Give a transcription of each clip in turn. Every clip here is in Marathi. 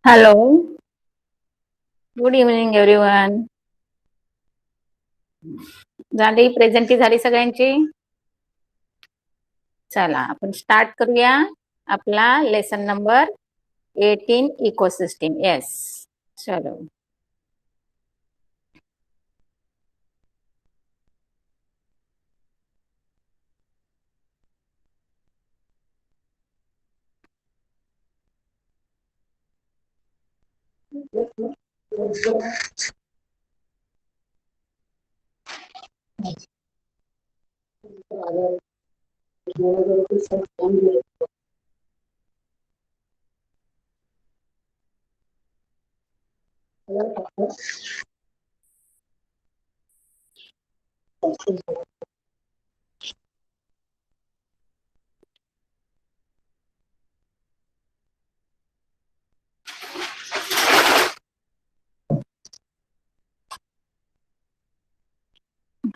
Hello, good evening everyone. झाली प्रेझेंटी झाली सगळ्यांची. चला आपण स्टार्ट करूया आपला लेसन नंबर 18 इकोसिस्टीम. येस, चलो.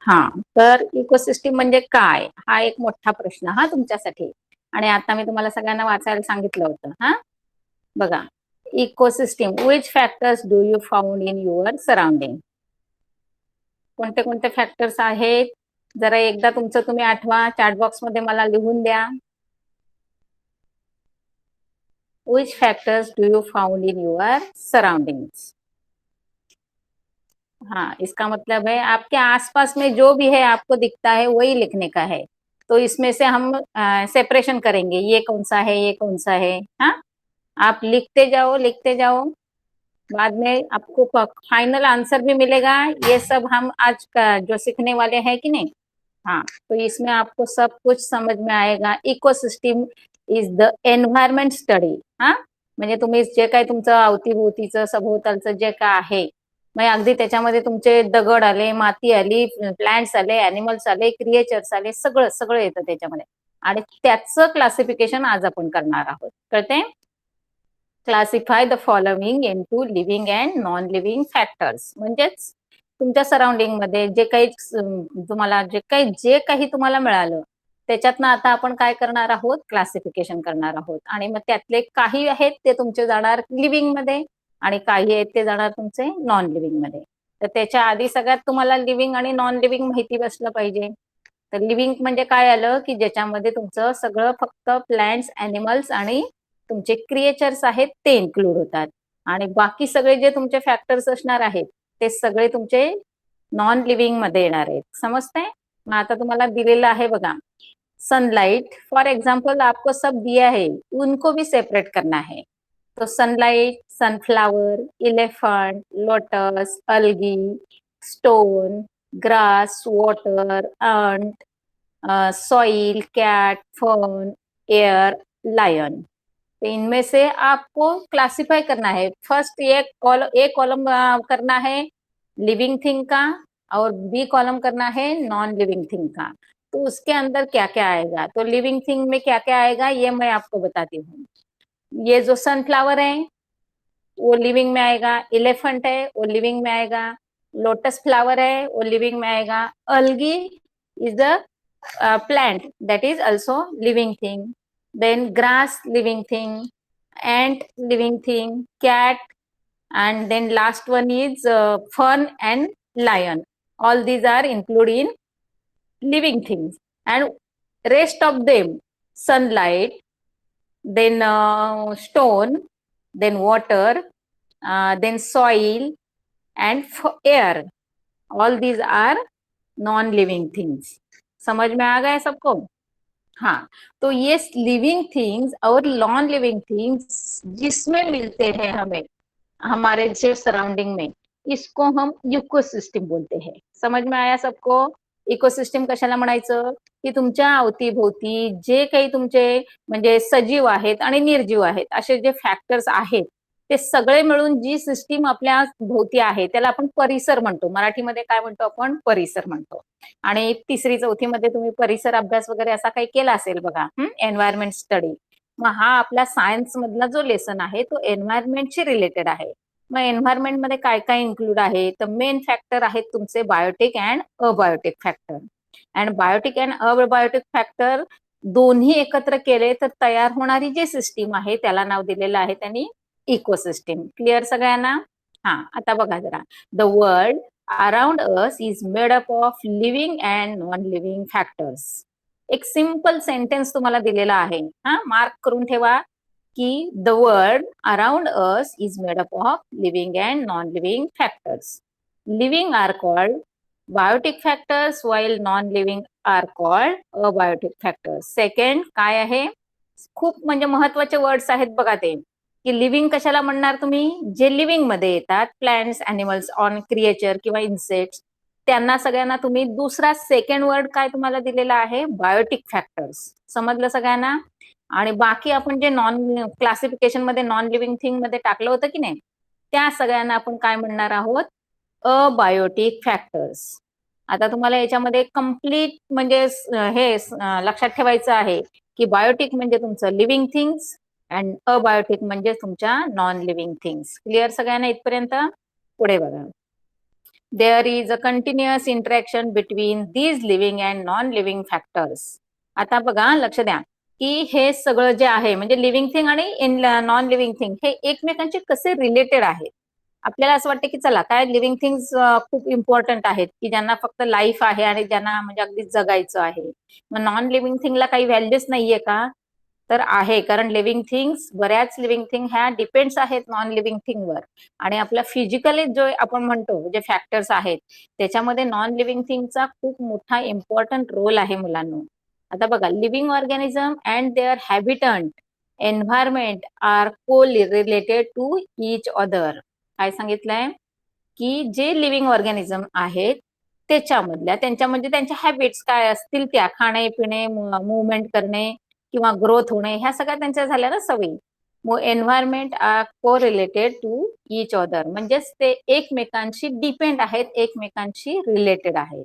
हा, तर इकोसिस्टीम म्हणजे काय, हा एक मोठा प्रश्न हा तुमच्यासाठी. आणि आता मी तुम्हाला सगळ्यांना वाचायला सांगितलं होतं. हा बघा, ecosystem, which factors do you found in your surrounding. कोणते कोणते फॅक्टर्स आहेत, जरा एकदा तुमचं तुम्ही आठवा, चॅट बॉक्स मध्ये मला लिहून द्या. Which factors do you found in your surroundings. हाँ, इसका मतलब है आपके आसपास में जो भी है आपको दिखता है वही लिखने का है. तो इसमें से हम सेपरेशन करेंगे, ये कौन सा है, ये कौन सा है. हाँ, आप लिखते जाओ लिखते जाओ, बाद में आपको फाइनल आंसर भी मिलेगा. ये सब हम आज का जो सीखने वाले हैं कि नहीं. हाँ, तो इसमें आपको सब कुछ समझ में आएगा. Ecosystem is the environment study. हा, म्हणजे तुम्ही जे काही तुमचं अवतीभोवतीचं सभोवतालचं जे काय आहे, मग अगदी त्याच्यामध्ये तुमचे दगड आले, माती आली, प्लांट्स आले, अॅनिमल्स आले, क्रिएचर्स आले, सगळं सगळं येतं त्याच्यामध्ये. आणि त्याचं क्लासिफिकेशन आज आपण करणार आहोत. कळते. Classify the following into living and non living factors. म्हणजेच तुमच्या सराउंडिंग मध्ये जे काही तुम्हाला जे काही तुम्हाला मिळालं त्याच्यातनं आता आपण काय करणार आहोत, क्लासिफिकेशन करणार आहोत. आणि मग त्यातले काही आहेत ते तुमचे जाणार लिव्हिंग मध्ये आणि काही आहेत ते जाणार तुमचे नॉन लिव्हिंग मध्ये. तर त्याच्या आधी सगळ्यात तुम्हाला लिव्हिंग आणि नॉन लिव्हिंग माहिती बसलं पाहिजे. तर लिव्हिंग म्हणजे काय आलं, की ज्याच्यामध्ये तुमचं सगळं फक्त प्लांट्स, अॅनिमल्स आणि तुमचे क्रिएचर्स आहेत ते इन्क्लूड होतात. आणि बाकी सगळे जे तुमचे फॅक्टर्स असणार आहेत ते सगळे तुमचे नॉन लिव्हिंग मध्ये येणार आहेत. समजतंय. मग आता तुम्हाला दिलेलं आहे बघा, सनलाइट फॉर एग्जाम्पल आपको सब दिया है, उनको भी सेपरेट करना है. तो sunlight, sunflower, elephant, lotus, algae, stone, grass, water, ant, soil, cat, fern, air, lion. तो इनमें से आपको क्लासिफाई करना है. फर्स्ट ए कॉलम करना है लिविंग थिंग का और बी कॉलम करना है नॉन लिविंग थिंग का. तो उसके अंदर क्या क्या आएगा, तो लिविंग थिंग में क्या क्या आएगा ये मैं आपको बताती हूँ. ये जो सनफ्लावर है वो लिविंग में आएगा, इलेफेंट है वो लिविंग में आएगा, लोटस फ्लावर है वो लिविंग में आएगा, algae is the plant that is also living thing, then grass living thing, ant living thing, cat, and then last one is fern and lion. All these are included in living things. And rest of them, sunlight, then stone, then water, then soil and air, all these are non living things. समझ में आ गया सबको. हाँ, तो ये लिविंग थिंग्स और नॉन लिविंग थिंग्स जिसमें मिलते हैं हमें हमारे जो सराउंडिंग में, इसको हम इकोसिस्टीम बोलते हैं. समझ में आया सबको. इकोसिस्टीम कशाला म्हणायचं, की तुमच्या अवतीभोवती जे काही तुमचे म्हणजे सजीव आहेत आणि निर्जीव आहेत असे जे फॅक्टर्स आहेत ते सगळे मिळून जी सिस्टीम आपल्या भोवती आहे त्याला आपण परिसर म्हणतो. मराठीमध्ये काय म्हणतो आपण, परिसर म्हणतो. आणि तिसरी चौथी मध्ये तुम्ही परिसर अभ्यास वगैरे असा काही केला असेल बघा, एन्व्हायरमेंट स्टडी. मग हा आपला सायन्स मधला जो लेसन आहे तो एन्व्हायरमेंटशी रिलेटेड आहे. मग एन्व्हायरमेंट मध्ये काय काय इन्क्लूड आहे, तर मेन फॅक्टर आहेत तुमचे biotic and abiotic factor. And biotic and abiotic factor दोन्ही एकत्र केले तर तयार होणारी जी सिस्टीम आहे त्याला नाव दिलेलं आहे त्यांनी इकोसिस्टीम. क्लिअर सगळ्यांना? हा, आता बघा जरा. The world around us is made up of living and non living factors. एक सिंपल सेंटेन्स तुम्हाला दिलेला आहे, हा, मार्क करून ठेवा की the world around us is made up of living and non living factors. Living are called biotic factors while non living are called abiotic factors. Second काय आहे, खूप म्हणजे महत्वाचे वर्ड्स आहेत बघा ते, की लिव्हिंग कशाला म्हणणार तुम्ही, जे लिव्हिंग मध्ये येतात, प्लांट्स, अॅनिमल्स, ऑन क्रिएचर किंवा इन्सेक्ट्स, त्यांना सगळ्यांना तुम्ही दुसरा सेकंड वर्ड काय तुम्हाला दिलेला आहे, बायोटिक फॅक्टर्स. समजलं सगळ्यांना? आणि बाकी आपण जे नॉन क्लासिफिकेशन मध्ये नॉन लिव्हिंग थिंग मध्ये टाकलं होतं की नाही, त्या सगळ्यांना आपण काय म्हणणार आहोत, अबायोटिक फॅक्टर्स. आता तुम्हाला याच्यामध्ये कम्प्लीट म्हणजे हे लक्षात ठेवायचं आहे की बायोटिक म्हणजे तुमचं लिव्हिंग थिंग्स अँड अबायोटिक म्हणजे तुमच्या नॉन लिव्हिंग थिंग्स. क्लिअर सगळ्यांना इथपर्यंत? पुढे बघा. There is a continuous interaction between these living and non living factors. आता बघा, लक्ष द्या की हे सगळं जे आहे म्हणजे लिव्हिंग थिंग आणि नॉन लिव्हिंग थिंग हे एकमेकांचे कसे रिलेटेड आहेत. आपल्याला असं वाटतं की चला काय लिव्हिंग थिंग्स खूप इम्पॉर्टंट आहेत की ज्यांना फक्त लाईफ आहे आणि ज्यांना म्हणजे अगदी जगायचं आहे, मग नॉन लिव्हिंग थिंगला काही व्हॅल्यूच नाहीये का? तर आहे, कारण लिव्हिंग थिंग्स, बऱ्याच लिव्हिंग थिंग ह्या डिपेंड्स आहेत नॉन लिव्हिंग थिंगवर. आणि आपला फिजिकली जो आपण म्हणतो जे फॅक्टर्स आहेत त्याच्यामध्ये नॉन लिव्हिंग थिंगचा खूप मोठा इम्पॉर्टंट रोल आहे मुलांनो. आता बघा, living organism and their habitant environment are को रिलेटेड टू इच अदर. काय सांगितलंय की जे लिव्हिंग ऑर्गॅनिझम आहेत त्याच्यामधल्या त्यांच्या म्हणजे त्यांच्या हॅबिट्स काय असतील, त्या खाणे पिणे, मुवमेंट करणे किंवा ग्रोथ होणे, ह्या सगळ्या त्यांच्या झाल्या ना सवयी. मग एन्व्हायरमेंट आर को रिलेटेड टू इच अदर म्हणजेच ते एकमेकांशी डिपेंड आहेत, एकमेकांशी रिलेटेड आहेत.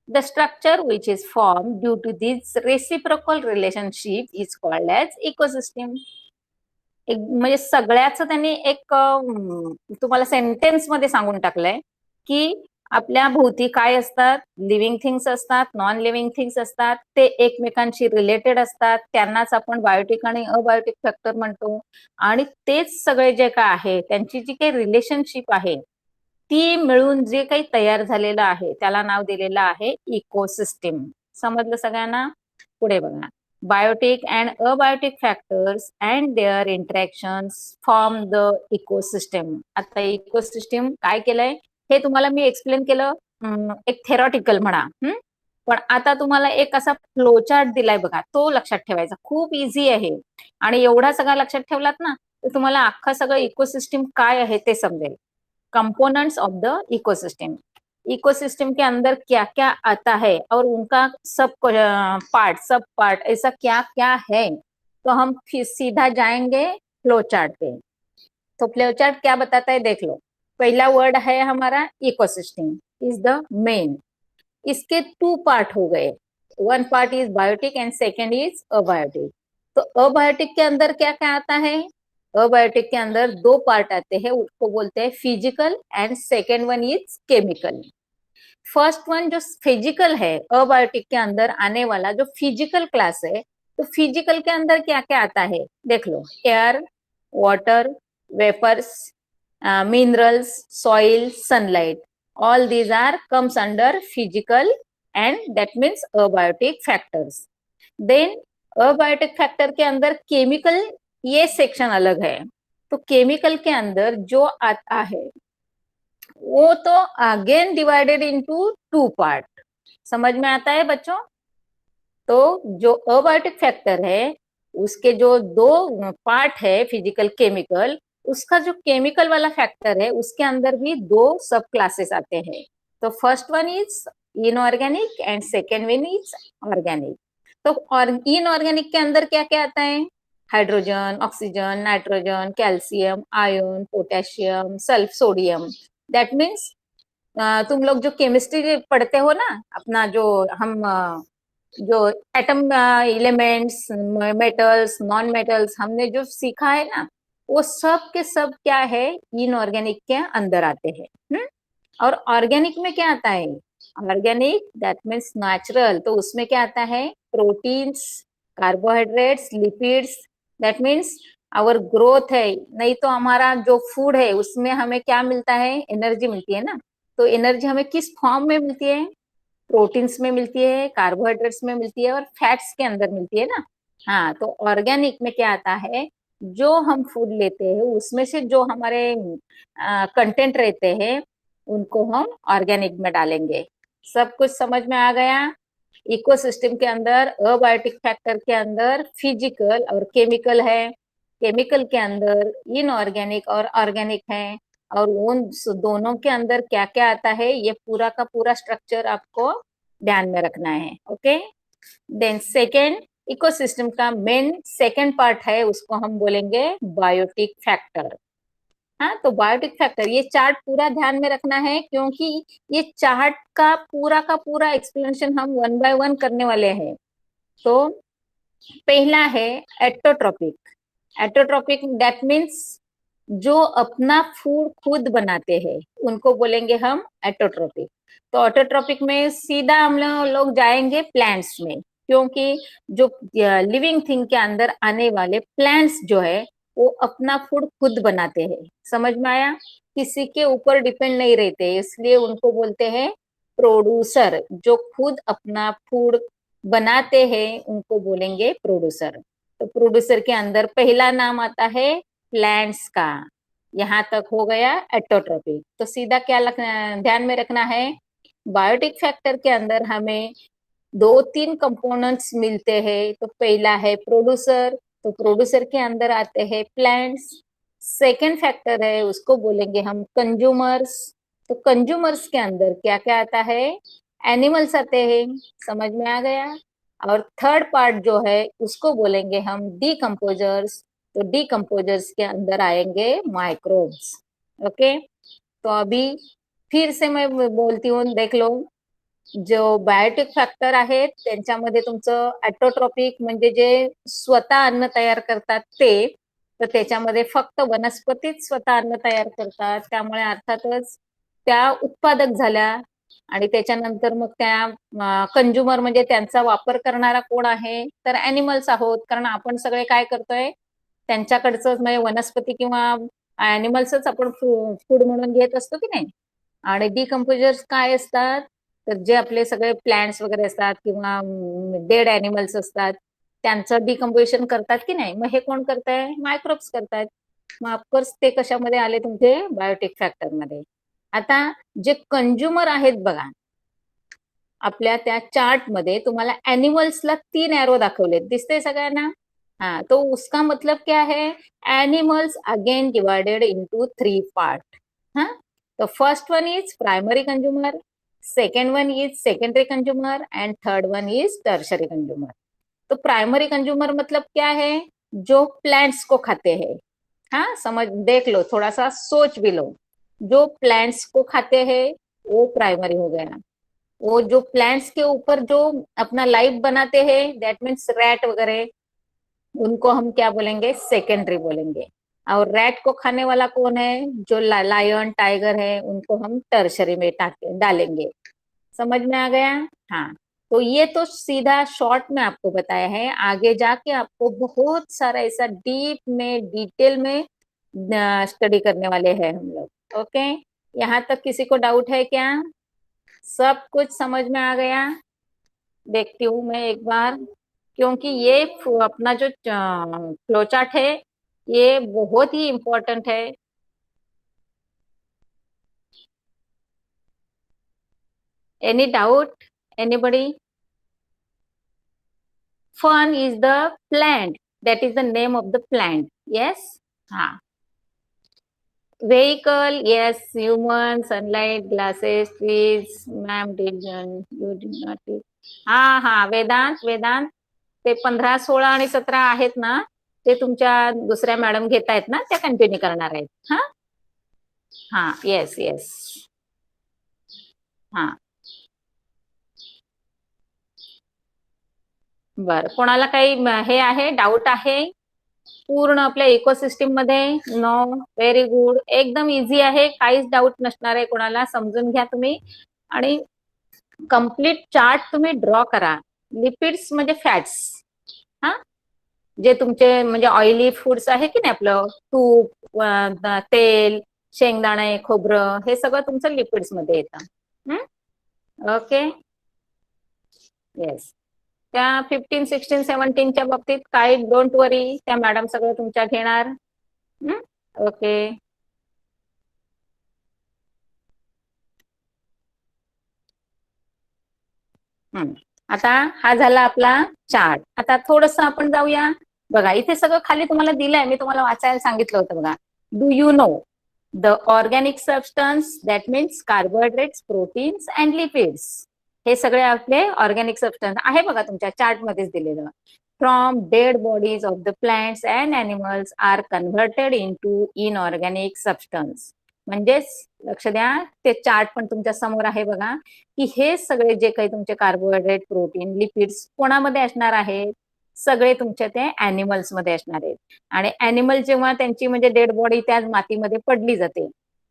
The structure which is form due to this reciprocal relationship is called as ecosystem. एक म्हणजे सगळ्याच त्यांनी एक तुम्हाला सेंटेन्स मध्ये सांगून टाकलंय की आपल्या भोवती काय असतात, लिव्हिंग थिंग्स असतात, नॉन लिव्हिंग थिंग्स असतात, ते एकमेकांशी रिलेटेड असतात, त्यांनाच आपण बायोटिक आणि अबायोटिक फॅक्टर म्हणतो. आणि तेच सगळे जे काय आहे त्यांची जी काही रिलेशनशिप आहे ती मिळून जे काही तयार झालेलं आहे त्याला नाव दिलेलं आहे इकोसिस्टीम. समजलं सगळ्यांना? पुढे बघा. Biotic and abiotic factors and their interactions form the ecosystem. आता इकोसिस्टीम काय केलंय हे तुम्हाला मी एक्सप्लेन केलं, एक थेरॉटिकल म्हणा. पण आता तुम्हाला एक असा फ्लोचार्ट दिलाय बघा, तो लक्षात ठेवायचा. खूप इझी आहे आणि एवढा सगळा लक्षात ठेवलात ना तर तुम्हाला अख्खा सगळं इकोसिस्टीम काय आहे ते समजेल. Components of the ecosystem. Ecosystem के अंदर क्या क्या आता है और उनका सब पार्ट सब पार्ट ऐसा क्या क्या है, तो हम सीधा जाएंगे फ्लो चार्ट पे. तो फ्लो चार्ट क्या बताता है देख लो. पहला वर्ड है हमारा इकोसिस्टम इज द मेन. इसके टू पार्ट हो गए, one part is biotic and second is abiotic. तो अबायोटिक के अंदर क्या क्या आता है, अबायोटिक के अंदर दो पार्ट आते हैं, उसको बोलते हैं physical end second one is chemical. First one जो फिजिकल है, अबायोटिक के अंदर आने वाला जो फिजिकल क्लास है, तो फिजिकल के अंदर क्या क्या आता है देख लो. Air, water, vapours, minerals, soil, sunlight, all these are comes under physical and that means abiotic factors. then abiotic factor के अंदर केमिकल, ये सेक्शन अलग है. तो केमिकल के अंदर जो आता है वो तो again divided into two part. समझ में आता है बच्चों? तो जो अबायोटिक फैक्टर है उसके जो दो पार्ट है फिजिकल केमिकल, उसका जो केमिकल वाला फैक्टर है उसके अंदर भी दो सब क्लासेस आते हैं. तो first one is inorganic end second one is organic. तो इनऑर्गेनिक के अंदर क्या क्या आता है, hydrogen, oxygen, nitrogen, calcium, iron, potassium, sulph, sodium. That means तुम लोग जो केमिस्ट्री पढ़ते हो ना, अपना जो हम जो atom elements, metals, non metals हमने जो सीखा है ना, वो सब के सब क्या है इनऑर्गेनिक के अंदर आते हैं. और ऑर्गेनिक में क्या आता है, ऑर्गेनिक दैट मीन्स नेचुरल. तो उसमें क्या आता है, proteins, carbohydrates, lipids, that means और ग्रोथ है, नहीं तो हमारा जो फूड है उसमें हमें क्या मिलता है, एनर्जी मिलती है ना। तो एनर्जी हमें किस फॉर्म में मिलती है, प्रोटीन्स में मिलती है, कार्बोहाइड्रेट्स में मिलती है और फैट्स के अंदर मिलती है ना। हाँ, तो ऑर्गेनिक में क्या आता है, जो हम फूड लेते हैं उसमें से जो हमारे कंटेंट रहते हैं उनको हम ऑर्गेनिक में डालेंगे। सब कुछ समझ में आ गया। इकोसिस्टम के अंदर अबायोटिक फैक्टर के अंदर फिजिकल और केमिकल है, केमिकल के अंदर इनऑर्गेनिक और ऑर्गेनिक है, और उन दोनों के अंदर क्या क्या आता है ये पूरा का पूरा स्ट्रक्चर आपको ध्यान में रखना है। ओके, देन सेकेंड, इकोसिस्टम का मेन सेकेंड पार्ट है उसको हम बोलेंगे बायोटिक फैक्टर। हाँ, तो बायोटिक फैक्टर ये चार्ट पूरा ध्यान में रखना है, क्योंकि ये चार्ट का पूरा एक्सप्लेनेशन हम वन बाय वन करने वाले हैं। तो पहला है एटोट्रोपिक। एटोट्रोपिक दैट मीन्स जो अपना फूड खुद बनाते हैं उनको बोलेंगे हम एटोट्रोपिक। तो एटोट्रोपिक में सीधा हम लोग जाएंगे प्लांट्स में, क्योंकि जो लिविंग थिंग के अंदर आने वाले प्लांट्स जो है वो अपना फूड खुद बनाते हैं। समझ में आया, किसी के ऊपर डिपेंड नहीं रहते, इसलिए उनको बोलते हैं प्रोड्यूसर। जो खुद अपना फूड बनाते हैं उनको बोलेंगे प्रोड्यूसर। तो प्रोड्यूसर के अंदर पहला नाम आता है प्लांट्स का। यहाँ तक हो गया एटोट्रोपिक। तो सीधा क्या ध्यान में रखना है, बायोटिक फैक्टर के अंदर हमें दो तीन कंपोनेंट्स मिलते हैं। तो पहला है प्रोड्यूसर, तो प्रोड्यूसर के अंदर आते हैं प्लांट्स। सेकेंड फैक्टर है उसको बोलेंगे हम कंज्यूमर्स। तो कंज्यूमर्स के अंदर क्या क्या आता है, एनिमल्स आते हैं। समझ में आ गया। और थर्ड पार्ट जो है उसको बोलेंगे हम डीकम्पोजर्स। तो डीकम्पोजर्स के अंदर आएंगे माइक्रोब्स। ओके, तो अभी फिर से मैं बोलती हूँ, देख लो। जो बायोटिक फॅक्टर आहेत त्यांच्यामध्ये तुमचं ॲटोट्रॉपिक म्हणजे जे स्वतः अन्न तयार करतात ते, तर त्याच्यामध्ये फक्त वनस्पतीच स्वतः अन्न तयार करतात, त्यामुळे अर्थातच त्या उत्पादक झाल्या। आणि त्याच्यानंतर मग त्या कंज्युमर म्हणजे त्यांचा वापर करणारा कोण आहे, तर ॲनिमल्स आहोत, कारण आपण सगळे काय करतोय, त्यांच्याकडचं म्हणजे वनस्पती किंवा ॲनिमल्सच आपण फूड म्हणून घेत असतो की नाही। आणि डिकम्पोजर्स काय असतात, तर जे आपले सगळे प्लांट्स वगैरे असतात किंवा डेड ॲनिमल्स असतात त्यांचं डिकम्पोजिशन करतात की नाही, मग हे कोण करताय, मायक्रोब्स करतात। मग ऑफकोर्स ते कशामध्ये आले, तुमचे बायोटिक फॅक्टर मध्ये। आता जे कंज्युमर आहेत बघा, आपल्या त्या चार्ट मध्ये तुम्हाला एनिमल्सला 3 एरो दाखवले, दिसते सगळ्यांना। हाँ, तो उसका मतलब क्या है, animals again divided into 3 part. हाँ, तो first one is primary consumer, second one is secondary consumer end third one is tertiary consumer. तो प्राइमरी कंज्यूमर मतलब क्या है, जो प्लांट्स को खाते हैं। हाँ, समझ देख लो, थोड़ा सा सोच भी लो। जो प्लांट्स को खाते हैं वो प्राइमरी हो गया। वो जो प्लांट्स के ऊपर जो अपना लाइफ बनाते हैं, दैट मीन्स रैट वगैरह, उनको हम क्या बोलेंगे, सेकेंडरी बोलेंगे। और रैट को खाने वाला कौन है, जो लायन टाइगर है, उनको हम टर्शरी में डालेंगे। समझ में आ गया। हाँ, तो ये तो सीधा शॉर्ट में आपको बताया है, आगे जाके आपको बहुत सारा ऐसा डीप में डिटेल में स्टडी करने वाले हैं हम लोग। ओके, यहाँ तक किसी को डाउट है क्या, सब कुछ समझ में आ गया। देखती हूँ मैं एक बार, क्योंकि ये अपना जो फ्लो चार्ट है ये बहुत ही इम्पोर्टेंट है। Any doubt, anybody? Fern is the plant, that is the name of the plant. Yes. हाँ, vehicle, yes, human, sunlight, glasses, trees, ma'am did you did not teach. हाँ हाँ, वेदांत, वेदांत ते 15, 16 आणि 17 आहेत ना, ते तुमच्या दुसऱ्या मॅडम घेत आहेत ना, त्या कंटिन्यू करणार आहेत। हा हा, येस येस। हा, बर, कोणाला काही हे आहे, डाऊट आहे पूर्ण आपल्या इकोसिस्टीम मध्ये? नो, व्हेरी गुड, एकदम इझी आहे, काहीच डाऊट नसणार आहे कोणाला। समजून घ्या तुम्ही आणि कंप्लीट चार्ट तुम्ही ड्रॉ करा। लिपिड्स म्हणजे फॅट्स। हा, जे तुमचे म्हणजे ऑइली फूड्स आहे की नाही, आपलं तूप, तेल, शेंगदाणे, खोबरं, हे सगळं तुमचं लिपिड्स मध्ये येतं. ओके. येस. त्या 15, 16, 17च्या बाबतीत काही डोंट वरी, त्या मॅडम सगळं तुमच्या घेणार. ओके. आता हा झाला आपला चार्ट. आता थोडस आपण जाऊया. बघा इथे सगळं खाली तुम्हाला दिलंय, मी तुम्हाला वाचायला सांगितलं होतं बघा. Do you know the organic substance, that means carbohydrates, proteins and lipids. हे सगळे आपले ऑर्गॅनिक सबस्टन्स आहे बघा, तुमच्या चार्ट मध्येच दिलेलं. From dead bodies of the plants and animals are converted into inorganic substance. म्हणजेच लक्ष द्या, ते चार्ट पण तुमच्या समोर आहे बघा, की हे सगळे जे काही तुमचे कार्बोहायड्रेट, प्रोटीन, लिपिड्स कोणामध्ये असणार आहेत, सगळे तुमच्या ते अॅनिमल्स मध्ये असणार आहेत. आणि अॅनिमल जेव्हा त्यांची म्हणजे डेड बॉडी त्या मातीमध्ये पडली जाते,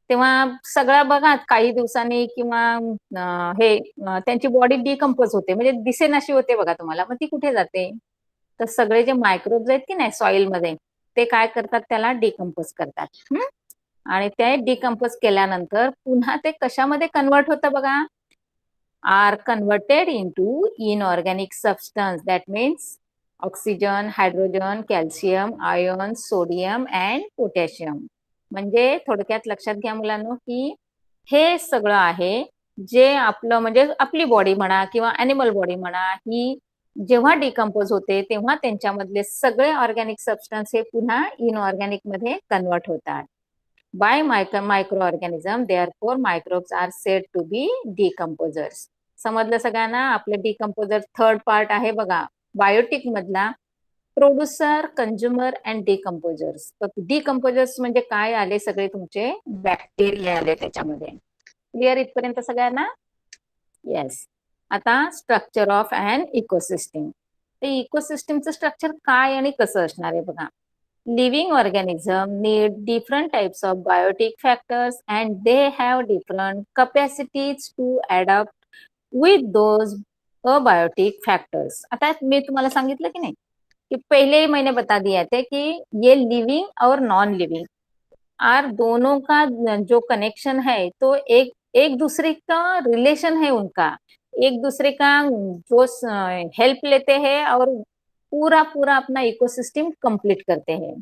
तेव्हा सगळ्या बघा काही दिवसांनी किंवा त्यांची बॉडी डिकम्पोज होते, म्हणजे दिसेनाशी होते बघा तुम्हाला. मग ती कुठे जाते? तर सगळे जे मायक्रोब्स आहेत की नाही सॉइल मध्ये, ते काय करतात, त्याला डिकम्पोज करतात. आणि ते डिकम्पोज केल्यानंतर पुन्हा ते कशामध्ये कन्वर्ट होतं बघा, are converted into inorganic substance, that means oxygen, hydrogen, calcium, iron, sodium and potassium. म्हणजे थोडक्यात लक्षात घ्या मुलांनो, की हे सगळं आहे जे आपलं म्हणजे आपली बॉडी म्हणा किंवा अॅनिमल बॉडी म्हणा, ही जेव्हा डिकम्पोज होते तेव्हा त्यांच्यामधले सगळे ऑर्गॅनिक सबस्टन्स हे पुन्हा इनऑर्गॅनिक मध्ये कन्वर्ट होतात. By micro organism, therefore microbes are said to be decomposers. समजलं सगळ्यांना? आपलं डिकम्पोजर थर्ड पार्ट आहे बघा, बायोटिक मधला प्रोड्युसर, कंझ्युमर अँड डिकम्पोजर्स. तर डिकम्पोजर्स म्हणजे काय आले, सगळे तुमचे बॅक्टेरिया आले त्याच्यामध्ये. क्लिअर इथपर्यंत सगळ्यांना? येस. आता स्ट्रक्चर ऑफ अन इकोसिस्टीम. ते इकोसिस्टीमचं स्ट्रक्चर काय आणि कसं असणार आहे बघा. Living organism need different types of biotic factors and they have different capacities to adapt with those abiotic factors. आता मैं तुम्हाला सांगितलं की नहीं, कि पहले ही मैंने बता दिया था कि ये लिविंग और नॉन लिविंग आर दोनों का जो कनेक्शन है, तो एक एक दूसरे का रिलेशन है उनका, एक दूसरे का जो हेल्प लेते हैं और पूरा पूरा अपना इकोसिस्टम कंप्लीट करते हैं.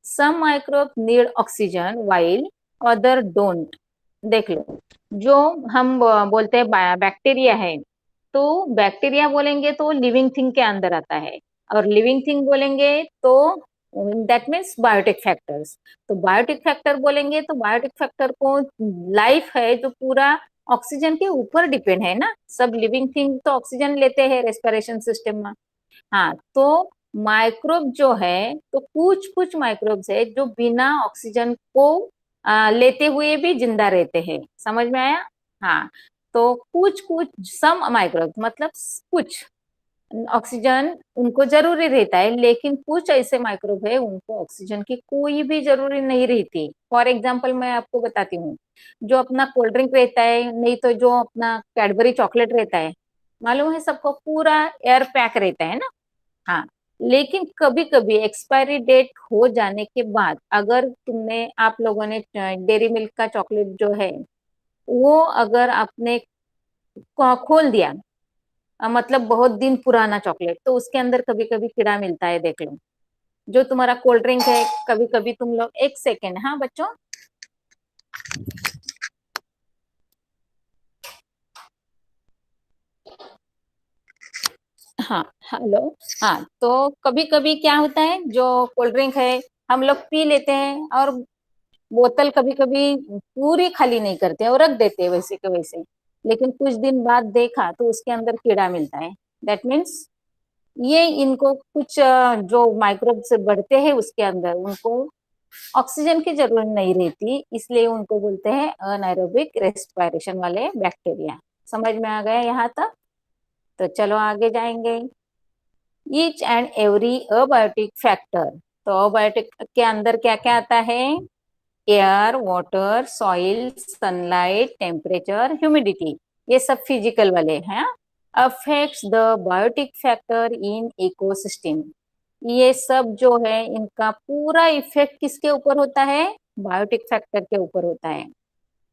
Some microbe need oxygen while other don't. देख लो, जो हम बोलते हैं बैक्टीरिया है, तो बैक्टीरिया बोलेंगे तो लिविंग थिंग के अंदर आता है, और लिविंग थिंग बोलेंगे तो दैट मीन्स बायोटिक फैक्टर्स. तो बायोटिक फैक्टर बोलेंगे तो बायोटिक फैक्टर को लाइफ है जो पूरा ऑक्सीजन के ऊपर डिपेंड है ना. सब लिविंग थिंग तो ऑक्सीजन लेते हैं रेस्पिरेशन सिस्टम में. हाँ, तो माइक्रोब जो है, तो कुछ कुछ माइक्रोब्स है जो बिना ऑक्सीजन को लेते हुए भी जिंदा रहते हैं. समझ में आया? हाँ. तो कुछ कुछ सम माइक्रोब मतलब कुछ ऑक्सीजन उनको जरूरी रहता है, लेकिन कुछ ऐसे माइक्रोब है उनको ऑक्सीजन की कोई भी जरूरी नहीं रहती. फॉर एग्जाम्पल मैं आपको बताती हूँ, जो अपना कोल्ड ड्रिंक रहता है, नहीं तो जो अपना कैडबरी चॉकलेट रहता है, मालूम है सबको, पूरा एयर पैक रहता है ना. हाँ, लेकिन कभी कभी एक्सपायरी डेट हो जाने के बाद अगर तुमने आप लोगों ने डेयरी मिल्क का चॉकलेट जो है, वो अगर आपने खोल दिया, मतलब बहुत दिन पुराना चॉकलेट, तो उसके अंदर कभी कभी कीड़ा मिलता है, देख लो. जो तुम्हारा कोल्ड ड्रिंक है, कभी कभी तुम लोग, एक सेकेंड हाँ बच्चों. हाँ, हेलो. हाँ, तो कभी कभी क्या होता है, जो कोल्ड ड्रिंक है हम लोग पी लेते हैं और बोतल कभी कभी पूरी खाली नहीं करते और रख देते हैं वैसे के वैसे, लेकिन कुछ दिन बाद देखा तो उसके अंदर कीड़ा मिलता है. दैट मीन्स ये इनको कुछ जो माइक्रोब्स बढ़ते हैं उसके अंदर, उनको ऑक्सीजन की जरूरत नहीं रहती, इसलिए उनको बोलते हैं अनाएरोबिक रेस्पिरेशन वाले बैक्टीरिया. समझ में आ गया यहाँ तक? तो चलो आगे जाएंगे. Each and every abiotic factor. तो अबायोटिक के अंदर क्या क्या आता है? Air, water, soil, sunlight, temperature, humidity. ये सब फिजिकल वाले हैं. Affects the biotic factor in ecosystem. ये सब जो है इनका पूरा इफेक्ट किसके ऊपर होता है? बायोटिक फैक्टर के ऊपर होता है।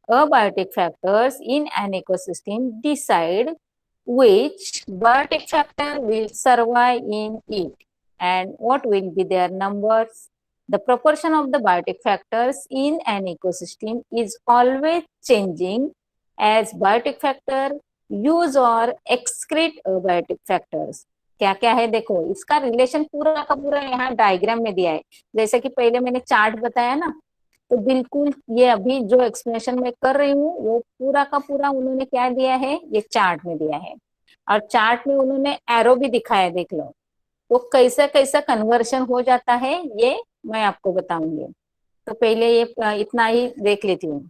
Abiotic factors in an ecosystem decide which biotic factor will survive in it and what will be their numbers. The proportion of the biotic factors in an ecosystem is always changing as biotic factor use or excrete abiotic factors. क्या क्या है देखो, इसका रिलेशन पूरा का पूरा यहाँ डायग्राम में दिया है। जैसे कि पहले मैंने चार्ट बताया ना, तो बिल्कुल ये अभी जो एक्सप्लेनेशन मैं कर रही हूँ वो पूरा का पूरा उन्होंने क्या दिया है, ये चार्ट में दिया है। और चार्ट में उन्होंने एरो भी दिखाया, देख लो। तो कैसा कैसा कन्वर्शन हो जाता है ये मैं आपको बताऊंगी। तो पहले ये इतना ही देख लेती हूँ।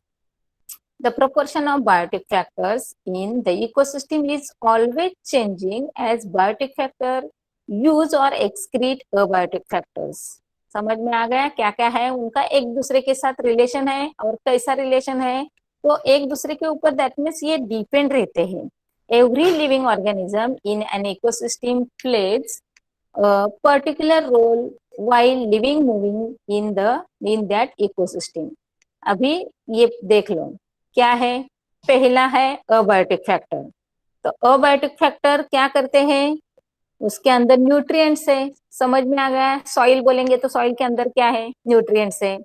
The proportion of biotic factors in the ecosystem is always changing as biotic factor use or excrete abiotic factors. समझ में आ गया क्या क्या है उनका एक दूसरे के साथ रिलेशन है, और कैसा रिलेशन है, तो एक दूसरे के ऊपर दैट मीन्स ये डिपेंड रहते हैं। Every living organism in an ecosystem plays particular role while living moving in that ecosystem. अभी ये देख लो क्या है। पहला है अबायोटिक फैक्टर। तो अबायोटिक फैक्टर क्या करते हैं, उसके अंदर न्यूट्रिएंट्स है। समझ में आ गया? सॉइल बोलेंगे तो सॉइल के अंदर क्या है, न्यूट्रिएंट्स है।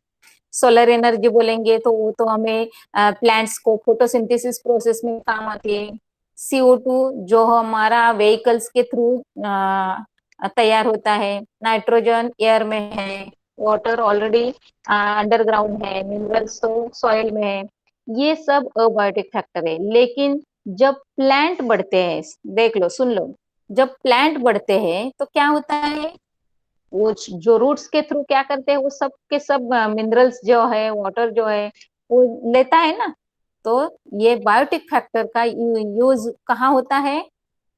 सोलर एनर्जी बोलेंगे तो वो तो हमें प्लांट्स को फोटोसिंथेसिस प्रोसेस में काम आती है। CO2 जो हमारा व्हीकल्स के थ्रू तैयार होता है। नाइट्रोजन एयर में है, वाटर ऑलरेडी अंडरग्राउंड है, मिनरल्स तो सॉइल में है। ये सब अबायोटिक फैक्टर है। लेकिन जब प्लांट बढ़ते हैं, देख लो सुन लो, जब प्लांट बढ़ते हैं तो क्या होता है, वो जो रूट्स के थ्रू क्या करते हैं, वो सब के सब मिनरल्स जो है, वाटर जो है वो लेता है ना। तो ये बायोटिक फैक्टर का यूज कहाँ होता है,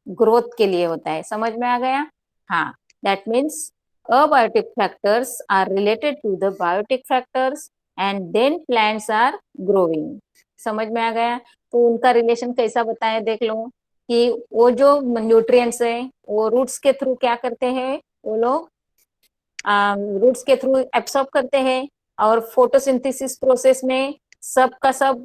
ग्रोथ के लिए होता है। समझ में आ गया? हाँ, that means abiotic factors are related to the biotic factors and then plants are growing. समझ में आ गया? तो उनका रिलेशन कैसा बताया देख लो, कि वो जो न्यूट्रिएंट्स है वो रूट्स के थ्रू क्या करते हैं, वो लोग रूट्स के थ्रू एब्सॉर्ब करते हैं, और फोटोसिंथेसिस प्रोसेस में सब का सब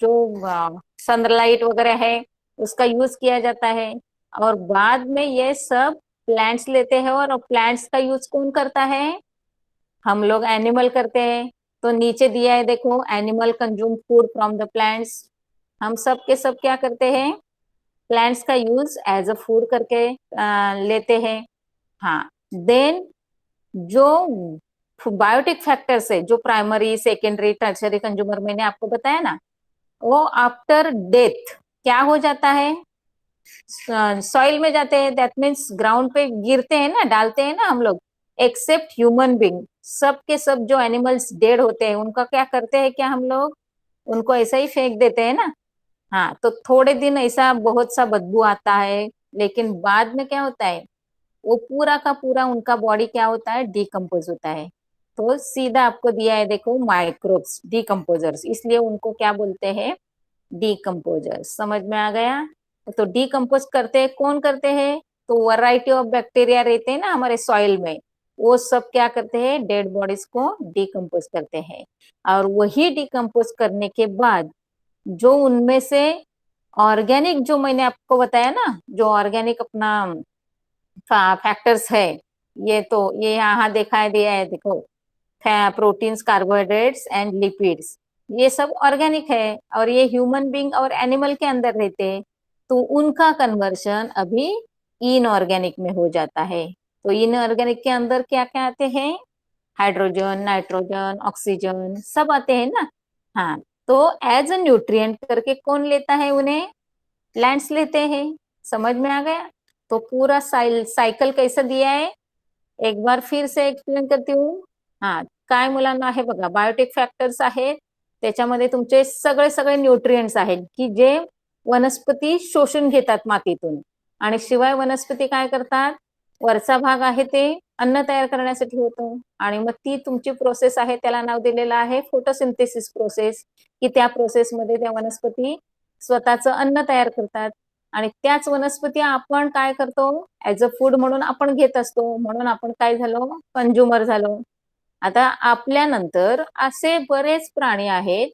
जो सनलाइट वगैरह है उसका यूज किया जाता है। और बाद में ये सब प्लांट्स लेते हैं, और प्लांट्स का यूज कौन करता है, हम लोग एनिमल करते हैं। तो नीचे दिया है देखो, animal consume food from the plants. हम सब के सब क्या करते हैं, प्लांट्स का यूज एज अ फूड करके लेते हैं। हाँ, देन जो बायोटिक फैक्टर्स है, जो प्राइमरी सेकेंडरी टर्शरी कंज्यूमर मैंने आपको बताया ना, वो आफ्टर डेथ क्या हो जाता है, सॉइल में जाते हैं। दैट मीन्स ग्राउंड पे गिरते हैं ना, डालते हैं ना हम लोग, एक्सेप्ट ह्यूमन बींग। सब के सब जो एनिमल्स डेड होते हैं उनका क्या करते हैं, क्या हम लोग उनको ऐसा ही फेंक देते हैं ना। हाँ, तो थोड़े दिन ऐसा बहुत सा बदबू आता है, लेकिन बाद में क्या होता है, वो पूरा का पूरा उनका बॉडी क्या होता है, डिकम्पोज होता है। तो सीधा आपको दिया है देखो, माइक्रोब्स डिकम्पोजर्स, इसलिए उनको क्या बोलते हैं, डिकम्पोजर्स। समझ में आ गया? तो डिकम्पोज करते हैं, कौन करते हैं, तो वैरायटी ऑफ बैक्टीरिया रहते हैं ना हमारे सॉइल में, वो सब क्या करते हैं, डेड बॉडीज को डिकम्पोज करते हैं। और वही डिकम्पोज करने के बाद जो उनमें से ऑर्गेनिक, जो मैंने आपको बताया ना, जो ऑर्गेनिक अपना फैक्टर्स है, ये तो ये यहाँ दिखाई दिया है देखो, प्रोटीन्स, कार्बोहाइड्रेट्स एंड लिपिड्स, ये सब ऑर्गेनिक है, और ये ह्यूमन बींग और एनिमल के अंदर रहते हैं। तो उनका कन्वर्शन अभी इनऑर्गेनिक में हो जाता है। तो इनऑर्गेनिक के अंदर क्या क्या आते हैं, हाइड्रोजन, नाइट्रोजन, ऑक्सीजन सब आते हैं ना। हाँ, तो एज अ न्यूट्रिएंट करके कौन लेता है उन्हें, प्लांट्स लेते हैं। समझ में आ गया? तो पूरा सायकल कैसा दिया है, एक बार फिर से एक्सप्लेन करते हूँ। हा, काय मुलांना आहे बघा, बायोटिक फॅक्टर्स आहेत, त्याच्यामध्ये तुमचे सगळे सगळे न्यूट्रिएंट्स आहेत की जे वनस्पती शोषून घेतात मातीतून, आणि शिवाय वनस्पती काय करतात, वरचा भाग आहे ते अन्न तयार करण्यासाठी होतं, आणि मग ती तुमची प्रोसेस आहे त्याला नाव दिलेलं आहे फोटोसिंथेसिस प्रोसेस, की त्या प्रोसेसमध्ये त्या वनस्पती स्वतःचं अन्न तयार करतात। आणि त्याच वनस्पती आपण काय करतो, ऍज अ फूड म्हणून आपण घेत असतो, म्हणून आपण काय झालो, कंझ्युमर झालो. आता आपल्यानंतर असे बरेच प्राणी आहेत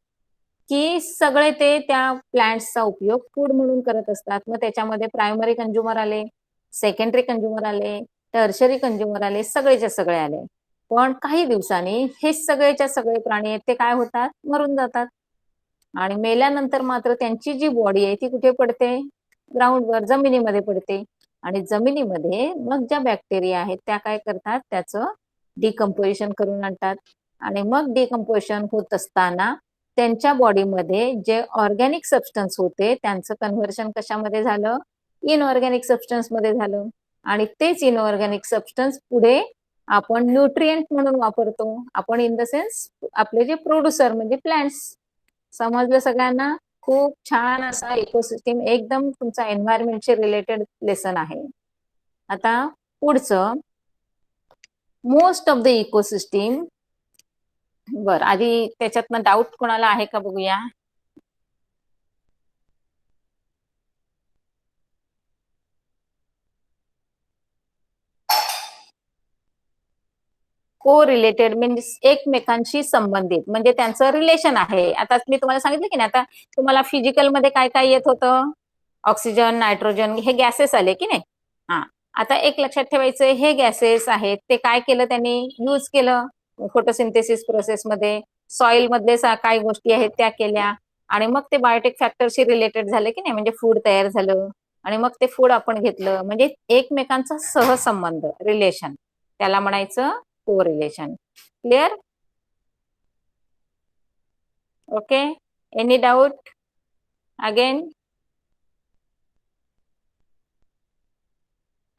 की सगळे ते त्या प्लांट्सचा उपयोग फूड म्हणून करत असतात. मग त्याच्यामध्ये प्रायमरी कंझ्युमर आले, सेकंडरी कंझ्युमर आले, टर्शरी कंझ्युमर आले, सगळेच्या सगळे आले. पण काही दिवसांनी हे सगळेच्या सगळे प्राणी आहेत ते काय होतात, मरून जातात. आणि मेल्यानंतर मात्र त्यांची जी बॉडी आहे ती कुठे पडते, ग्राउंडवर, जमिनीमध्ये पडते. आणि जमिनीमध्ये मग ज्या बॅक्टेरिया आहेत त्या काय करतात, त्याचं डिकम्पोजिशन करून आणतात. आणि मग डिकम्पोजिशन होत असताना त्यांच्या बॉडीमध्ये जे ऑर्गॅनिक सबस्टन्स होते त्यांचं कन्व्हर्शन कशामध्ये झालं, इनऑर्गॅनिक सबस्टन्स मध्ये झालं. आणि तेच इनऑर्गॅनिक सबस्टन्स पुढे आपण न्यूट्रिएंट म्हणून वापरतो. आपण इन द सेन्स आपले जे प्रोड्युसर म्हणजे प्लांट्स. समजलं सगळ्यांना? खूप छान असा इकोसिस्टीम, एकदम तुमचा एन्व्हायरमेंटशी रिलेटेड लेसन आहे. आता पुढचं, मोस्ट ऑफ द इकोसिस्टीम. बर, आधी त्याच्यातनं डाऊट कोणाला आहे का बघूया. को रिलेटेड मीन्स एकमेकांशी संबंधित, म्हणजे त्यांचं रिलेशन आहे. आता मी तुम्हाला सांगितलं की नाही, आता तुम्हाला फिजिकल मध्ये काय काय येत होतं, ऑक्सिजन, नायट्रोजन, हे गॅसेस आले की नाही. हा, आता एक लक्षात ठेवायचं, हे गॅसेस आहेत ते काय केलं, त्यांनी यूज केलं फोटोसिंथेसिस प्रोसेसमध्ये. सॉइल मधले काही गोष्टी आहेत त्या केल्या, आणि मग ते बायोटिक फॅक्टरशी रिलेटेड झाले की नाही, म्हणजे फूड तयार झालं. आणि मग ते फूड आपण घेतलं, म्हणजे एकमेकांचा सहसंबंध, रिलेशन, त्याला म्हणायचं correlation. Clear? Okay. Any doubt again?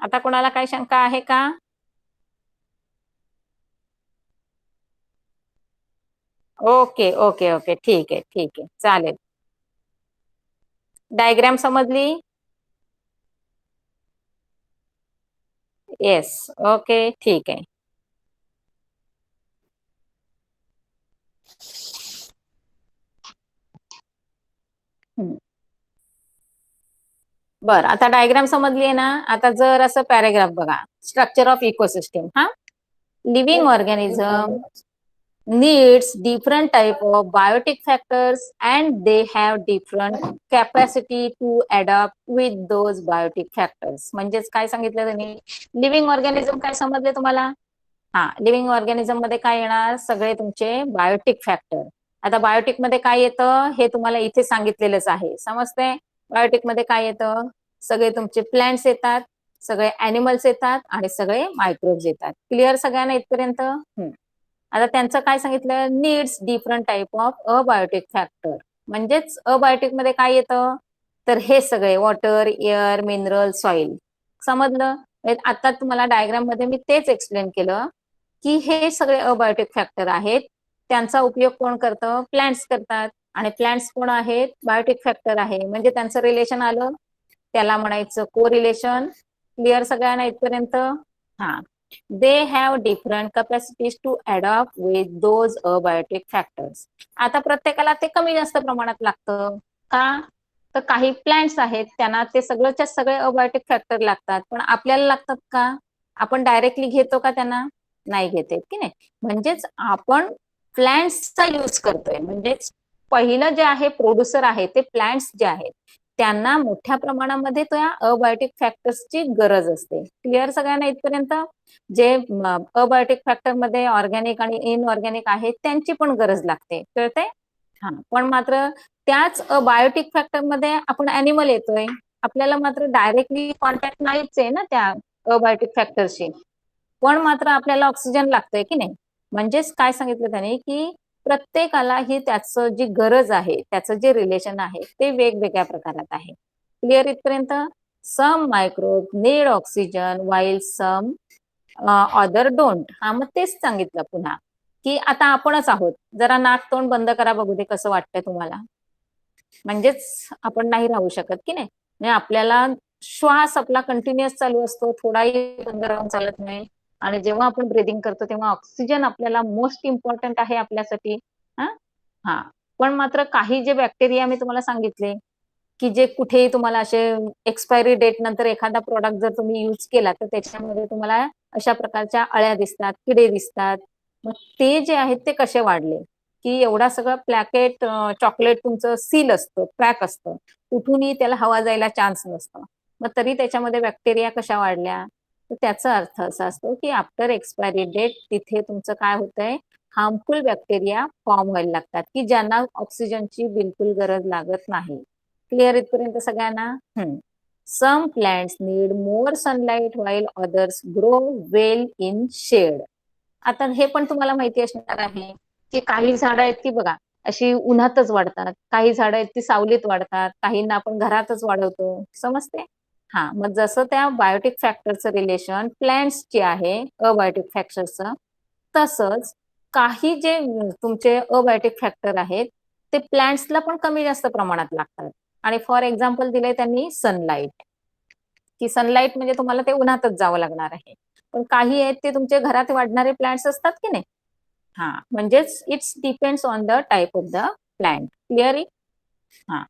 आता कोणाला काही शंका आहे का? ओके ओके ओके, ठीक आहे ठीक आहे, चालेल. डायग्राम समजली? येस. ओके, ठीक आहे. बर, आता डायग्राम समजली आहे ना. आता जर असं पॅरेग्राफ बघा, स्ट्रक्चर ऑफ इकोसिस्टीम. हा, living organism needs different type of biotic factors and they have different capacity to adapt with those biotic factors. म्हणजेच काय सांगितलं त्यांनी, लिव्हिंग ऑर्गॅनिझम काय समजले तुम्हाला. हा, लिव्हिंग ऑर्गॅनिझम मध्ये काय येणार, सगळे तुमचे बायोटिक फॅक्टर. आता बायोटिक मध्ये काय येतं हे तुम्हाला इथे सांगितलेलंच आहे, समजते. बायोटिक मध्ये काय येतं, सगळे तुमचे प्लांट्स येतात, सगळे अॅनिमल्स येतात, आणि सगळे मायक्रोब्स येतात. क्लिअर सगळ्यांना इथपर्यंत? आता त्यांचं काय सांगितलं, needs different type of abiotic factor. म्हणजेच अबायोटिक मध्ये काय येतं, तर हे सगळे वॉटर, एअर, मिनरल, सॉइल. समजलं? आता तुम्हाला डायग्राम मध्ये मी तेच एक्सप्लेन केलं की हे सगळे अबायोटिक फॅक्टर आहेत, त्यांचा उपयोग कोण करतं, प्लांट्स करतात. आणि प्लांट्स कोण आहेत, बायोटिक फॅक्टर आहे, म्हणजे त्यांचं रिलेशन आलं, त्याला म्हणायचं को रिलेशन. क्लिअर सगळ्यांना इथपर्यंत? हा, they have different capacities to adopt with those abiotic factors. आता प्रत्येकाला ते कमी जास्त प्रमाणात लागतं का, तर काही प्लांट्स आहेत त्यांना ते सगळंच्या सगळे अबायोटिक फॅक्टर लागतात, पण आपल्याला लागतात का, आपण डायरेक्टली घेतो का त्यांना, नाही घेते की नाही. म्हणजेच आपण प्लांट्सचा यूज करतोय, म्हणजेच पहिलं जे आहे प्रोड्युसर आहे ते प्लांट्स जे आहेत, त्यांना मोठ्या प्रमाणामध्ये त्या अबायोटिक फॅक्टर्सची गरज असते. क्लिअर सगळ्यांना इथपर्यंत? जे अबायोटिक फॅक्टर मध्ये ऑर्गॅनिक आणि इनऑर्गॅनिक आहेत त्यांची पण गरज लागते, कळते. हा, पण मात्र त्याच बायोटिक फॅक्टर मध्ये आपण अॅनिमल येतोय, आपल्याला मात्र डायरेक्टली कॉन्टॅक्ट नाहीच आहे ना त्या अबायोटिक फॅक्टरशी, पण मात्र आपल्याला ऑक्सिजन लागतंय की नाही. म्हणजेच काय सांगितलं त्याने की प्रत्येकाला ही त्याचं जी गरज आहे, त्याचं जे रिलेशन आहे ते वेगवेगळ्या प्रकारात आहे. क्लिअर इथपर्यंत? Some microbe need oxygen while some other don't. हा, मग तेच सांगितलं पुन्हा की आता आपणच आहोत, जरा नाक तोंड बंद करा, बघू दे कसं वाटतंय तुम्हाला. म्हणजेच आपण नाही राहू शकत की नाही, म्हणजे आपल्याला श्वास आपला कंटिन्युअस चालू असतो, थोडाही बंद राहून चालत नाही. आणि जेव्हा आपण ब्रिदिंग करतो तेव्हा ऑक्सिजन आपल्याला मोस्ट इम्पॉर्टंट आहे आपल्यासाठी. हा, पण मात्र काही जे बॅक्टेरिया मी तुम्हाला सांगितले की जे कुठेही तुम्हाला असे एक्सपायरी डेट नंतर एखादा प्रोडक्ट जर तुम्ही यूज केला तर त्याच्यामध्ये तुम्हाला अशा प्रकारच्या अळ्या दिसतात, किडे दिसतात. मग ते जे आहेत ते कसे वाढले? की एवढा सगळं प्लॅकेट चॉकलेट तुमचं सील असतं, पॅक असतं. कुठूनही त्याला हवा जायला चान्स नसतो. मग तरी त्याच्यामध्ये बॅक्टेरिया कशा वाढल्या? तर त्याचा अर्थ असा असतो की आफ्टर एक्सपायरी डेट तिथे तुमचं काय होतंय? हार्मफुल बॅक्टेरिया फॉर्म व्हायला लागतात, की ज्यांना ऑक्सिजनची बिलकुल गरज लागत नाही. क्लिअर इथपर्यंत सगळ्यांना? Some plants need more sunlight while others grow well in shade. आता हे पण तुम्हाला माहिती असणार आहे की काही झाडं आहेत की बघा अशी उन्हातच वाढतात, काही झाडं आहेत ती सावलीत वाढतात, काहींना आपण घरातच वाढवतो. समजते? हा, मग जसं त्या बायोटिक फॅक्टरचं रिलेशन प्लांट्सचे आहे अबायोटिक फॅक्टरचं, तसंच काही जे तुमचे अबायोटिक फॅक्टर आहेत ते प्लांट्सला पण कमी जास्त प्रमाणात लागतात. आणि फॉर एक्झाम्पल दिलंय त्यांनी सनलाईट, की सनलाईट म्हणजे तुम्हाला ते उन्हातच जावं लागणार आहे. पण काही आहेत ते तुमच्या घरात वाढणारे प्लांट्स असतात की नाही. हा, म्हणजेच it's depends on the type of the plant. Clear? हा,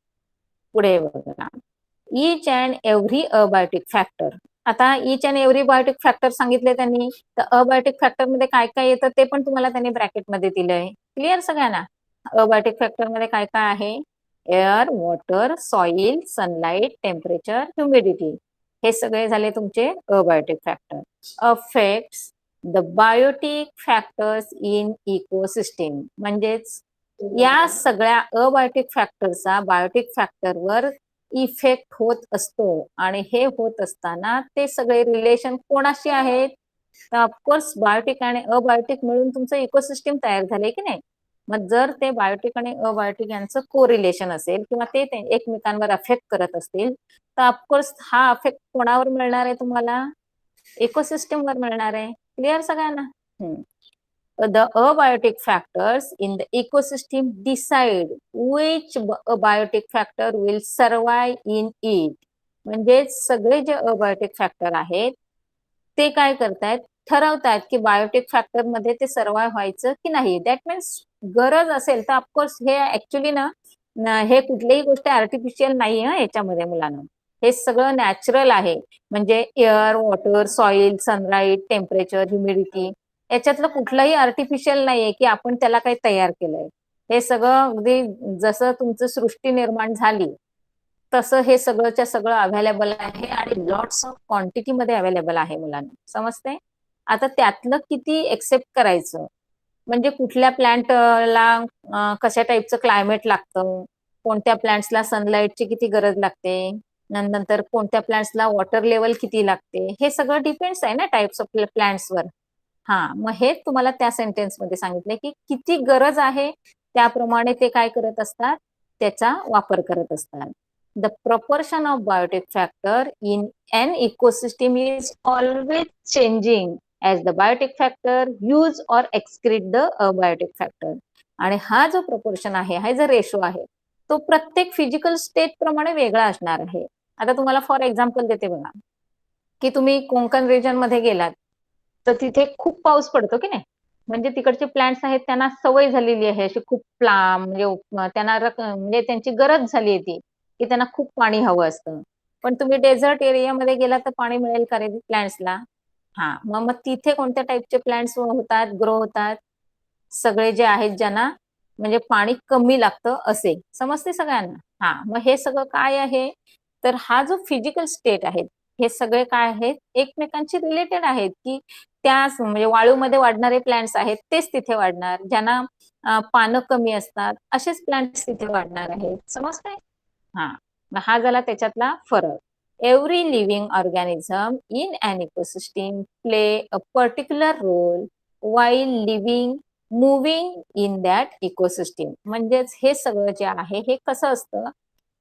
पुढे बघा. Each and every abiotic factor. आता each and every biotic factor सांगितले त्यांनी, तर अबायोटिक फॅक्टर मध्ये काय काय येतं ते पण तुम्हाला त्यांनी ब्रॅकेटमध्ये दिलंय. क्लिअर सगळ्यांना? अबायोटिक फॅक्टर मध्ये काय काय आहे? Air, water, soil, sunlight, temperature, humidity. हे सगळे झाले तुमचे abiotic factor. Affects the biotic factors in ecosystem. म्हणजेच या सगळ्या अबायोटिक फॅक्टरचा बायोटिक फॅक्टरवर इफेक्ट होत असतो. आणि हे होत असताना ते सगळे रिलेशन कोणाशी आहेत? तर ऑफकोर्स बायोटिक आणि अबायोटिक मिळून तुमचं इकोसिस्टीम तयार झालंय की नाही. मग जर ते बायोटिक आणि अबायोटिक यांचं कोरिलेशन असेल किंवा ते एकमेकांवर अफेक्ट करत असतील तर ऑफकोर्स हा अफेक्ट कोणावर मिळणार आहे तुम्हाला? इकोसिस्टीमवर मिळणार आहे. क्लिअर सगळ्यांना? the abiotic factors in the ecosystem decide which abiotic factor will survive in it. म्हणजे सगळे जे अबायोटिक फॅक्टर आहेत ते काय करतायत? ठरवतायत की बायोटिक फॅक्टर मध्ये ते सर्वाइव्ह व्हायचं की नाही. दॅट मीन्स गरज असेल तर ऑफकोर्स हे ऍक्च्युली ना हे कुठलीही गोष्ट आर्टिफिशियल नाही आहे याच्यामध्ये मुलांना. हे सगळं नॅचरल आहे. म्हणजे air, water, soil, sunlight, temperature, humidity याच्यातलं कुठलंही आर्टिफिशियल नाहीये की आपण त्याला काही तयार केलंय. हे सगळं अगदी जसं तुमचं सृष्टी निर्माण झाली तसं हे सगळंच्या सगळं अवेलेबल आहे आणि लॉट्स ऑफ क्वांटिटी मध्ये अवेलेबल आहे मुलांना. समजते? आता त्यातलं किती एक्सेप्ट करायचं, म्हणजे कुठल्या प्लांटला कशा टाईपचं क्लायमेट लागतं, कोणत्या प्लांट्सला सनलाईटची किती गरज लागते, नंतर कोणत्या प्लांट्सला वॉटर लेवल किती लागते, हे सगळं डिपेंड्स आहे ना टाइप्स ऑफ प्लांट्सवर. हा, मग हे तुम्हाला त्या सेंटेन्स मध्ये सांगितलंय की किती गरज आहे त्याप्रमाणे ते काय करत असतात, त्याचा वापर करत असतात. The proportion of biotic factor in an ecosystem is always changing as the biotic factor use or excrete the abiotic factor. आणि हा जो प्रपोर्शन आहे, हा जो रेशो आहे, तो प्रत्येक फिजिकल स्टेट प्रमाणे वेगळा असणार आहे. आता तुम्हाला फॉर एक्झाम्पल देते बघा, की तुम्ही कोकण रिजन मध्ये गेलात तर तिथे खूप पाऊस पडतो की नाही. म्हणजे तिकडचे प्लांट्स आहेत त्यांना सवय झालेली आहे अशी खूप म्हणजे त्यांना म्हणजे त्यांची गरज झाली आहे ती की त्यांना खूप पाणी हवं असतं. पण तुम्ही डेझर्ट एरियामध्ये गेला तर पाणी मिळेल का रे प्लांट्सला? हा, मग मग तिथे कोणत्या टाईपचे प्लांट्स होतात, ग्रो होतात? सगळे जे आहेत ज्यांना म्हणजे पाणी कमी लागतं असे. समजते सगळ्यांना? हा, मग हे सगळं काय आहे, तर हा जो फिजिकल स्टेट आहे हे सगळे काय आहेत, एकमेकांशी रिलेटेड आहेत. की त्या म्हणजे वाळूमध्ये वाढणारे प्लांट्स आहेत तेच तिथे वाढणार, ज्यांना पानं कमी असतात असेच प्लांट्स तिथे वाढणार आहेत. समजते? हा, मग हा झाला त्याच्यातला फरक. Every living organism in an ecosystem play a particular role while living moving in that ecosystem. म्हणजेच हे सगळं जे आहे हे कसं असतं,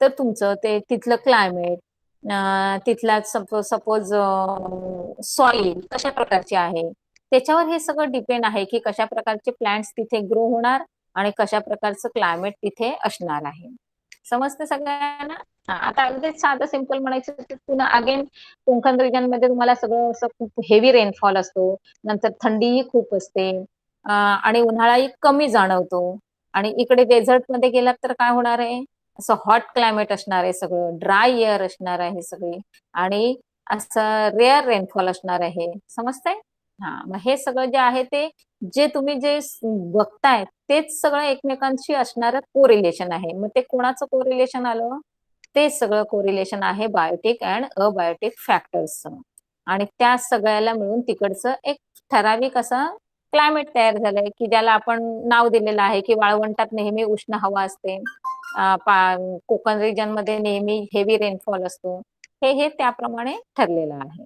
तर तुमचं ते तिथलं क्लायमेट, तिथला सपोज सॉइल कशा प्रकारचे आहे त्याच्यावर हे सगळं डिपेंड आहे की कशा प्रकारचे प्लांट्स तिथे ग्रो होणार आणि कशा प्रकारचं क्लायमेट तिथे असणार आहे. समजते सगळ्यांना? आता अगदी साधं सिंपल म्हणायचं तर पुन्हा अगेन कोकण रिजन मध्ये तुम्हाला सगळं असं खूप हेवी रेनफॉल असतो, नंतर थंडीही खूप असते, आणि उन्हाळाही कमी जाणवतो. आणि इकडे डेझर्ट मध्ये गेलात तर काय होणार आहे, असं हॉट क्लायमेट असणार आहे सगळं, ड्राय एअर असणार आहे सगळी, आणि असं रेअर रेनफॉल असणार आहे. समजतंय? हा, मग हे सगळं जे आहे ते, जे तुम्ही जे बघताय तेच सगळं एकमेकांशी असणारं कोरिलेशन आहे. मग ते कोणाचं कोरिलेशन आलं? ते सगळं कोरिलेशन आहे बायोटिक अँड अबायोटिक फॅक्टर्सचं. आणि त्या सगळ्याला मिळून तिकडचं एक ठराविक असं क्लायमेट तयार झालंय, की ज्याला आपण नाव दिलेलं आहे, की वाळवंटात नेहमी उष्ण हवा असते, कोकण रिजन मध्ये नेहमी हेवी रेनफॉल असतो. हे त्याप्रमाणे ठरलेलं आहे.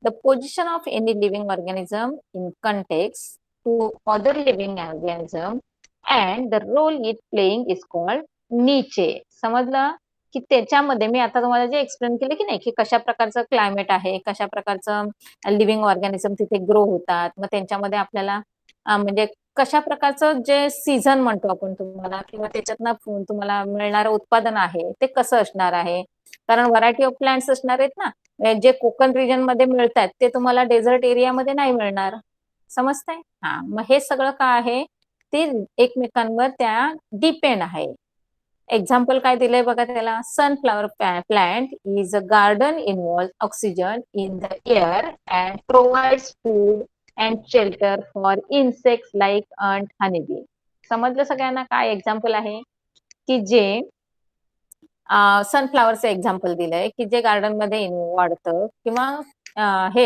The position of any living organism in context to other living organism and the role it playing is called niche. समजलं? की त्याच्यामध्ये मी आता तुम्हाला जे एक्सप्लेन केलं की नाही, की कशा प्रकारचं क्लायमेट आहे, कशा प्रकारचं लिव्हिंग ऑर्गॅनिझम तिथे ग्रो होतात, मग त्यांच्यामध्ये आपल्याला म्हणजे कशा प्रकारचं जे सीझन म्हणतो आपण तुम्हाला, किंवा त्याच्यातनं तुम्हाला मिळणारं उत्पादन आहे ते कसं असणार आहे. कारण व्हरायटी ऑफ प्लांट्स असणार आहेत ना, जे कोकण रिजन मध्ये मिळतात ते तुम्हाला डेझर्ट एरियामध्ये नाही मिळणार. समजतंय? हा, मग हे सगळं काय आहे ते एकमेकांवर त्या डिपेंड आहे. एक्झाम्पल काय दिलंय बघा त्याला. Sunflower plant is a garden involve oxygen in the air and provides food and shelter for insects like ant, honeybee. समजलं सगळ्यांना काय एक्झाम्पल आहे? की जे सनफ्लॉवरचं एक्झाम्पल दिलंय, की जे गार्डन मध्ये वाढतं, किंवा हे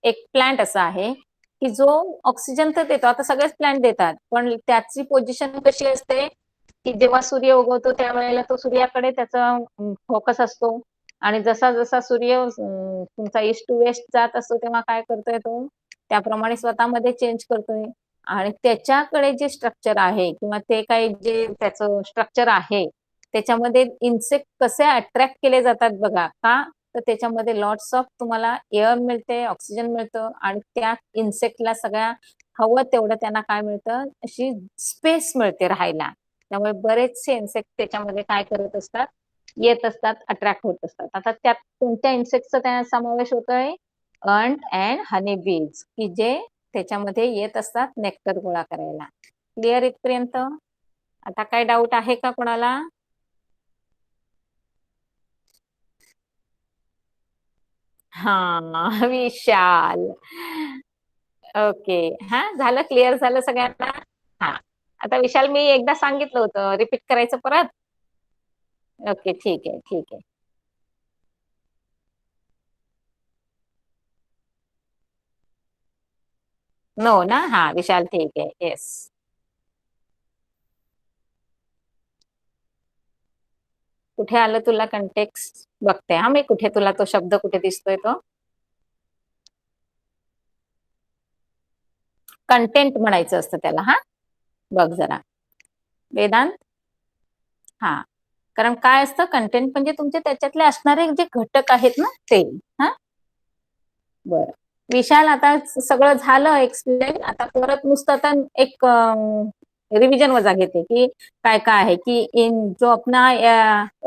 एक प्लांट असा आहे की जो ऑक्सिजन तर देतो. आता सगळेच प्लांट देतात, पण त्याची पोझिशन कशी असते, की जेव्हा सूर्य उगवतो त्यावेळेला तो सूर्याकडे त्याचा फोकस असतो, आणि जसा जसा सूर्य तुमचा ईस्ट टू वेस्ट जात असतो तेव्हा काय करतोय तो त्याप्रमाणे स्वतःमध्ये चेंज करतोय. आणि त्याच्याकडे जे स्ट्रक्चर आहे, किंवा ते काही जे त्याचं स्ट्रक्चर आहे, त्याच्यामध्ये इन्सेक्ट कसे अट्रॅक्ट केले जातात बघा. का? तर त्याच्यामध्ये लॉट्स ऑफ तुम्हाला एअर मिळते, ऑक्सिजन मिळतं, आणि त्या इन्सेक्टला सगळ्या हवं तेवढं त्यांना काय मिळतं, अशी स्पेस मिळते राहायला. त्यामुळे बरेचसे इन्सेक्ट त्याच्यामध्ये काय करत असतात, येत असतात, अट्रॅक्ट होत असतात. आता त्यात कोणत्या इन्सेक्टचा त्या समावेश होतोय? अंट अँड हनी बीज, की जे त्याच्यामध्ये येत असतात नेक्टर गोळा करायला. क्लिअर इथपर्यंत? आता काय डाऊट आहे का कोणाला? हा, विशाल. ओके. हा, झालं, क्लिअर झालं सगळ्यांना? हा, आता विशाल मी एकदा सांगितलं होतं, रिपीट करायचं परत? ओके, ठीक आहे, ठीक आहे. नो ना? हा विशाल, ठीक आहे. येस. कुठे आलं तुला कंटेक्स्ट? बघते हा मी, कुठे तुला तो शब्द कुठे दिसतोय तो. कंटेंट म्हणायचं असतं त्याला. हा, बघ जरा वेदांत. हा, कारण काय असतं कंटेंट म्हणजे तुमचे त्याच्यातले असणारे जे घटक आहेत ना ते. हा, बरं. विशाल, आता सगळं झालं एक्सप्लेन. आता परत नुसतं आता एक रिवीजन वजा घेते कि काय काय है, कि इन जो अपना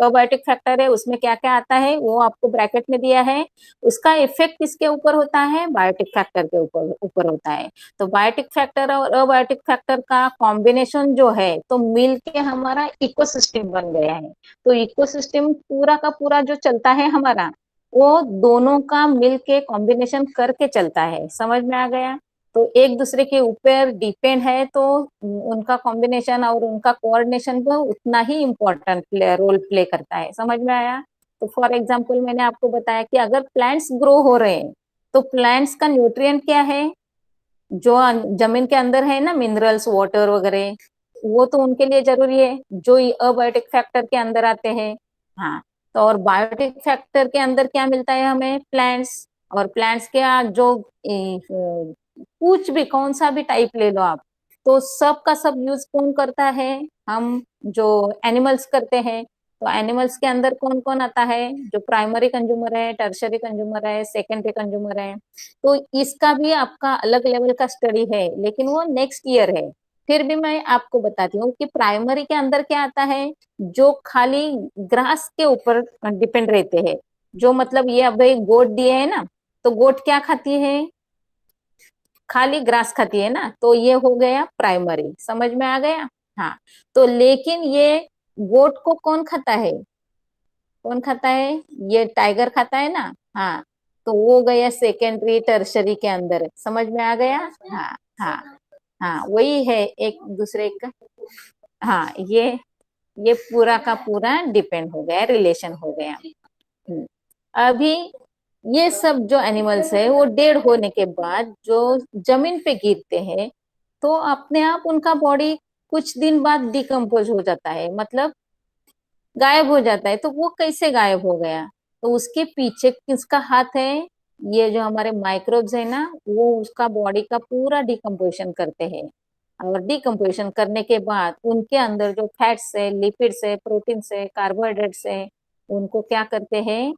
अबायोटिक फैक्टर है उसमें क्या क्या आता है वो आपको ब्रैकेट में दिया है। उसका इफेक्ट किसके ऊपर होता है? बायोटिक फैक्टर के ऊपर ऊपर होता है। तो बायोटिक फैक्टर और अबायोटिक फैक्टर का कॉम्बिनेशन जो है तो मिल के हमारा इकोसिस्टम बन गया है। तो इकोसिस्टम पूरा का पूरा जो चलता है हमारा, वो दोनों का मिलके कॉम्बिनेशन करके चलता है। समझ में आ गया? तो एक दूसरे के ऊपर डिपेंड है, तो उनका कॉम्बिनेशन और उनका कोऑर्डिनेशन भी उतना ही इम्पोर्टेंट रोल प्ले करता है। समझ में आया? तो फॉर एग्जाम्पल मैंने आपको बताया कि अगर प्लांट्स ग्रो हो रहे हैं तो प्लांट्स का न्यूट्रिएंट क्या है, जो जमीन के अंदर है ना, मिनरल्स, वाटर वगैरह, वो तो उनके लिए जरूरी है, जो अबायोटिक फैक्टर के अंदर आते हैं। हाँ, तो और बायोटिक फैक्टर के अंदर क्या मिलता है हमें? प्लांट्स। और प्लांट्स के जो कुछ भी कौन सा भी टाइप ले लो आप, तो सब का सब यूज कौन करता है? हम जो एनिमल्स करते हैं। तो एनिमल्स के अंदर कौन कौन आता है? जो प्राइमरी कंज्यूमर है, टर्शरी कंज्यूमर है, सेकेंडरी कंज्यूमर है। तो इसका भी आपका अलग लेवल का स्टडी है, लेकिन वो नेक्स्ट ईयर है। फिर भी मैं आपको बताती हूँ कि प्राइमरी के अंदर क्या आता है, जो खाली ग्रास के ऊपर डिपेंड रहते हैं। जो मतलब ये अब गोट दिए है ना, तो गोट क्या खाती है? खाली ग्रास खाती है ना, तो ये हो गया प्राइमरी। समझ में आ गया? हाँ, तो लेकिन ये गोट को कौन खाता है? कौन खाता है? ये टाइगर खाता है ना। हाँ, तो वो गया सेकेंडरी टर्शरी के अंदर, समझ में आ गया। हाँ हाँ हाँ, वही है एक दूसरे का। हाँ, ये पूरा का पूरा डिपेंड हो गया, रिलेशन हो गया। अभी ये सब जो एनिमल्स है वो डेड होने के बाद जो जमीन पे गिरते हैं, तो अपने आप उनका बॉडी कुछ दिन बाद डिकम्पोज हो जाता है, मतलब गायब हो जाता है। तो वो कैसे गायब हो गया? तो उसके पीछे किसका हाथ है? ये जो हमारे माइक्रोब्स है ना, वो उसका बॉडी का पूरा डिकम्पोजिशन करते हैं। और डिकम्पोजिशन करने के बाद उनके अंदर जो फैट्स है, लिपिड्स है, प्रोटीन्स है, कार्बोहाइड्रेट्स है, उनको क्या करते हैं?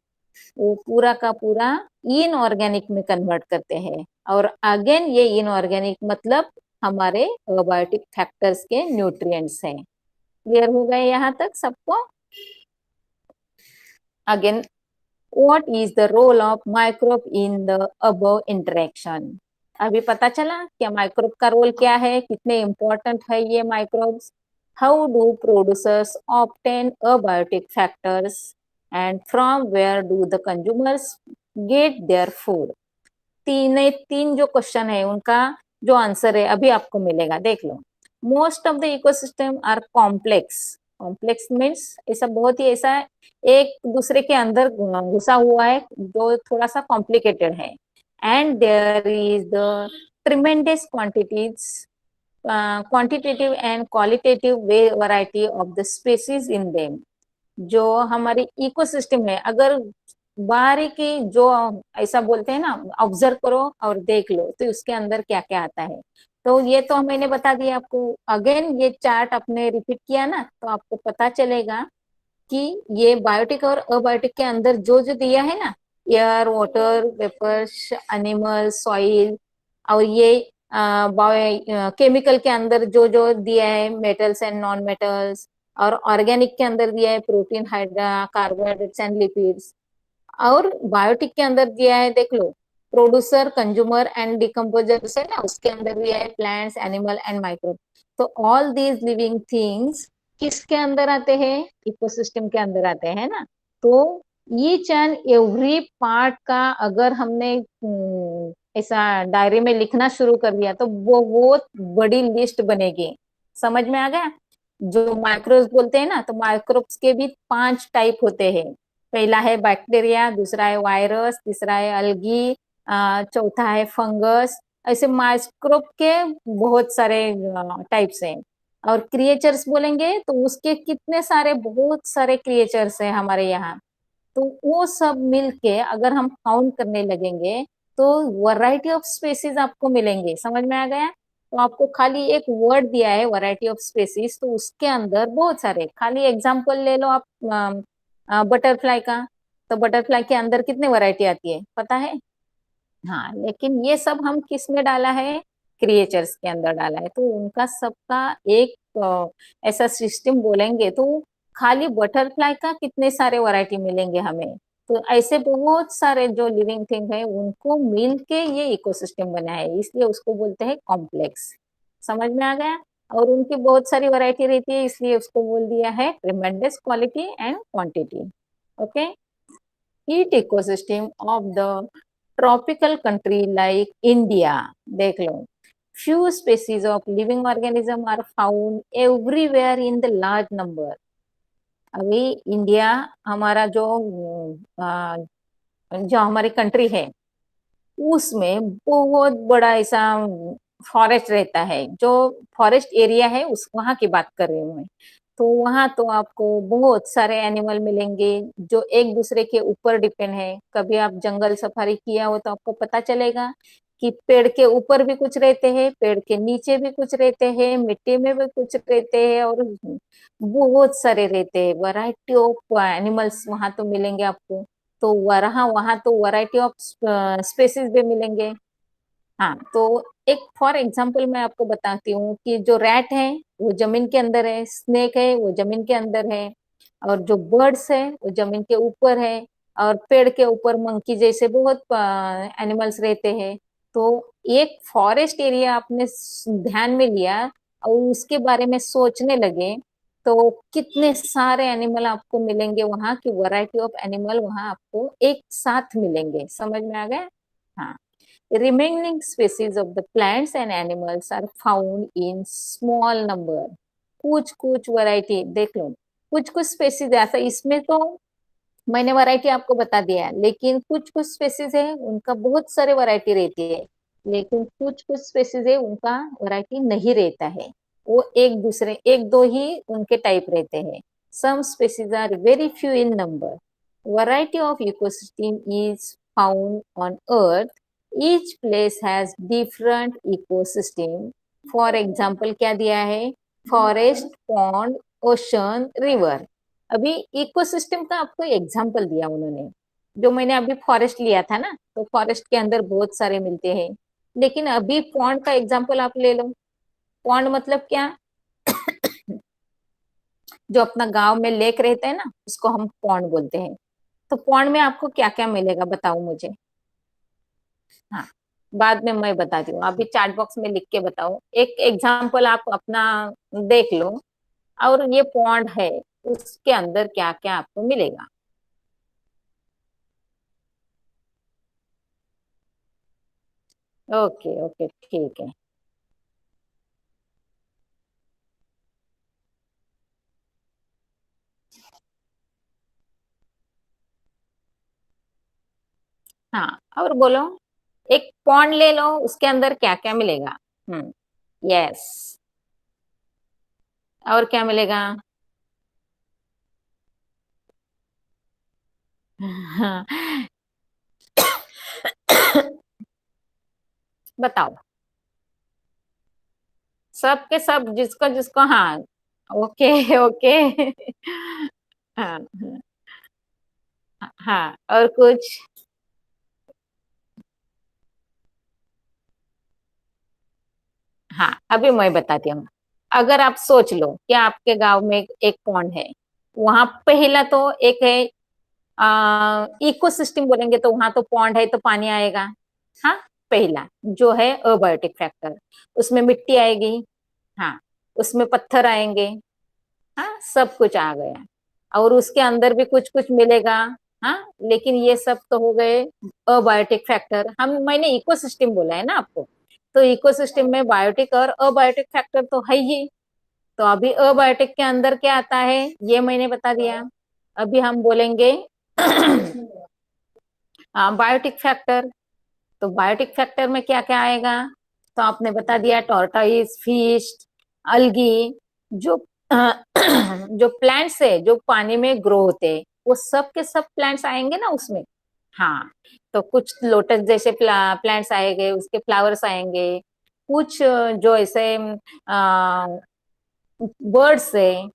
वो पूरा का पूरा इनऑर्गेनिक में कन्वर्ट करते हैं। और अगेन ये इनऑर्गेनिक मतलब हमारे बायोटिक फैक्टर्स के न्यूट्रिएंट्स हैं। क्लियर हो गए यहाँ तक सबको? Again, what is the role of microbe in the above interaction? अभी पता चला क्या माइक्रोब का रोल क्या है, कितने इंपॉर्टेंट है ये microbes. How do producers obtain abiotic factors, and from where do the consumers get their food? तीन जो क्वेश्चन है उनका जो आंसर है अभी आपको मिलेगा, देख लो। Most of the ecosystem are complex. Complex means ऐसा बहुत ही ऐसा एक दूसरे के अंदर घुसा हुआ है जो थोड़ा सा कॉम्प्लिकेटेड है। And there is the tremendous quantitative and qualitative variety of the species in them. जो हमारी इकोसिस्टम है, अगर बारीकी जो ऐसा बोलते हैं ना, ऑब्जर्व करो और देख लो तो उसके अंदर क्या क्या आता है। तो ये तो मैंने बता दिया आपको। अगेन ये चार्ट आपने रिपीट किया ना, तो आपको पता चलेगा कि ये बायोटिक और अबायोटिक के अंदर जो जो दिया है ना, air, water, vapours, animal, soil, और ये केमिकल के अंदर जो जो दिया है, मेटल्स एंड नॉन मेटल्स, और ऑर्गेनिक के अंदर दिया है protein, hydra, carbohydrates and lipids, और बायोटिक के अंदर दिया है, देख लो, प्रोड्यूसर, कंज्यूमर एंड डिकम्पोजर है ना, उसके अंदर दिया है प्लांट्स, एनिमल एंड माइक्रोब। तो ऑल दीज लिविंग थिंग्स किसके अंदर आते हैं? इकोसिस्टम के अंदर आते हैं ना। तो ईच एंड एवरी पार्ट का अगर हमने ऐसा डायरी में लिखना शुरू कर दिया तो वो बहुत बड़ी लिस्ट बनेगी। समझ में आ गया? जो माइक्रोब्स बोलते हैं ना, तो माइक्रोब्स के भी 5 टाइप होते हैं। पहला है बैक्टीरिया, दूसरा है वायरस, तीसरा है अलगी, चौथा है फंगस। ऐसे माइक्रोब के बहुत सारे टाइप्स हैं। और क्रिएचर्स बोलेंगे तो उसके कितने सारे, बहुत सारे क्रिएचर्स हैं हमारे यहाँ। तो वो सब मिलके अगर हम काउंट करने लगेंगे तो वैरायटी ऑफ स्पेसीज आपको मिलेंगे। समझ में आ गया? तो आपको खाली एक वर्ड दिया है वैरायटी ऑफ स्पेसीज, तो उसके अंदर बहुत सारे, खाली एग्जांपल ले लो आप बटरफ्लाई का। तो बटरफ्लाई के अंदर कितने वैरायटी आती है पता है? हाँ, लेकिन ये सब हम किस में डाला है? क्रिएचर्स के अंदर डाला है। तो उनका सबका एक ऐसा सिस्टम बोलेंगे तो खाली बटरफ्लाई का कितने सारे वैरायटी मिलेंगे हमें। तो ऐसे बहुत सारे जो लिविंग थिंग है उनको मिल के ये इकोसिस्टम बना है, इसलिए उसको बोलते हैं कॉम्प्लेक्स। समझ में आ गया? और उनकी बहुत सारी वैरायटी रहती है, इसलिए उसको बोल दिया है tremendous quality end quantity. Okay. Heat ecosystem of the tropical country like India, देख low, few species of living organism are found everywhere in the large number। अभी इंडिया हमारा जो हमारी कंट्री है, उसमें बहुत बड़ा ऐसा फॉरेस्ट रहता है। जो फॉरेस्ट एरिया है उस वहां की बात कर रही हूँ मैं। तो वहां तो आपको बहुत सारे एनिमल मिलेंगे जो एक दूसरे के ऊपर डिपेंड है। कभी आप जंगल सफारी किया हो तो आपको पता चलेगा कि पेड़ के ऊपर भी कुछ रहते हैं, पेड़ के नीचे भी कुछ रहते हैं, मिट्टी में भी कुछ रहते हैं, और बहुत सारे रहते हैं। वैरायटी ऑफ एनिमल्स वहां तो मिलेंगे आपको। तो वहाँ वहां तो वैरायटी ऑफ स्पेसिस भी मिलेंगे। हाँ, तो एक फॉर एग्जांपल मैं आपको बताती हूँ कि जो रैट है वो जमीन के अंदर है, स्नेक है वो जमीन के अंदर है, और जो बर्ड्स है वो जमीन के ऊपर है, और पेड़ के ऊपर मंकी जैसे बहुत एनिमल्स रहते हैं। तो एक फॉरेस्ट एरिया आपने ध्यान में लिया और उसके बारे में सोचने लगे तो कितने सारे एनिमल आपको मिलेंगे वहां की वैरायटी ऑफ एनिमल वहां आपको एक साथ मिलेंगे। समझ में आ गया? हाँ। Remaining species of the plants and animals are found in small number. कुछ कुछ वैरायटी देख लो, कुछ कुछ स्पेसीज ऐसा, इसमें तो मैंने वैरायटी आपको बता दिया है, लेकिन कुछ कुछ स्पेसीज है उनका बहुत सारे वैरायटी रहती है, लेकिन कुछ कुछ स्पेसीज है उनका वैरायटी नहीं रहता है। वो एक दूसरे एक दो ही उनके टाइप रहते हैं। Some species are very few in number. Variety of ecosystem is found on earth. Each place has different ecosystem. For example क्या दिया है? Forest, pond, ocean, river. अभी इकोसिस्टम का आपको एग्जाम्पल दिया उन्होंने। जो मैंने अभी फॉरेस्ट लिया था ना, तो फॉरेस्ट के अंदर बहुत सारे मिलते हैं। लेकिन अभी पॉन्ड का एग्जाम्पल आप ले लो। पॉन्ड मतलब क्या? जो अपना गांव में लेक रहता है ना, उसको हम पॉन्ड बोलते हैं। तो पॉन्ड में आपको क्या क्या मिलेगा बताओ मुझे। हाँ, बाद में मैं बताती हूँ, अभी चैट बॉक्स में लिख के बताओ, एक एग्जाम्पल आप अपना देख लो। और ये पॉन्ड है, उसके अंदर क्या क्या आपको मिलेगा। ओके ओके ठीक है। हाँ, और बोलो। एक पॉन्ड ले लो, उसके अंदर क्या क्या मिलेगा? हम्म। यस। और क्या मिलेगा? हाँ। बताओ। सब के सब, जिसको जिसको, हाँ। Okay okay. हाँ हाँ, और कुछ? हाँ, अभी मैं बताती हूँ। अगर आप सोच लो कि आपके गांव में एक पॉन्ड है, वहां पहला तो एक है, इकोसिस्टम बोलेंगे तो वहां तो पॉन्ड है तो पानी आएगा। हाँ, पहला जो है अबायोटिक फैक्टर, उसमें मिट्टी आएगी। हाँ, उसमें पत्थर आएंगे। हाँ, सब कुछ आ गया। और उसके अंदर भी कुछ कुछ मिलेगा। हाँ, लेकिन ये सब तो हो गए अबायोटिक फैक्टर। हम मैंने इकोसिस्टम बोला है ना आपको, तो इकोसिस्टम में बायोटिक और अबायोटिक फैक्टर तो है ही। तो अभी अबायोटिक के अंदर क्या आता है, ये मैंने बता दिया। अभी हम बोलेंगे बायोटिक फैक्टर। तो बायोटिक फैक्टर में क्या क्या आएगा? तो आपने बता दिया, टॉर्टोइज, फिश, अलगी, जो जो प्लांट्स है जो पानी में ग्रो होते हैं, वो सब के सब प्लांट्स आएंगे ना उसमें। हाँ, तो कुछ लोटस जैसे प्लांट्स आएंगे, उसके फ्लावर्स आएंगे। कुछ जो ऐसे बर्ड्स है,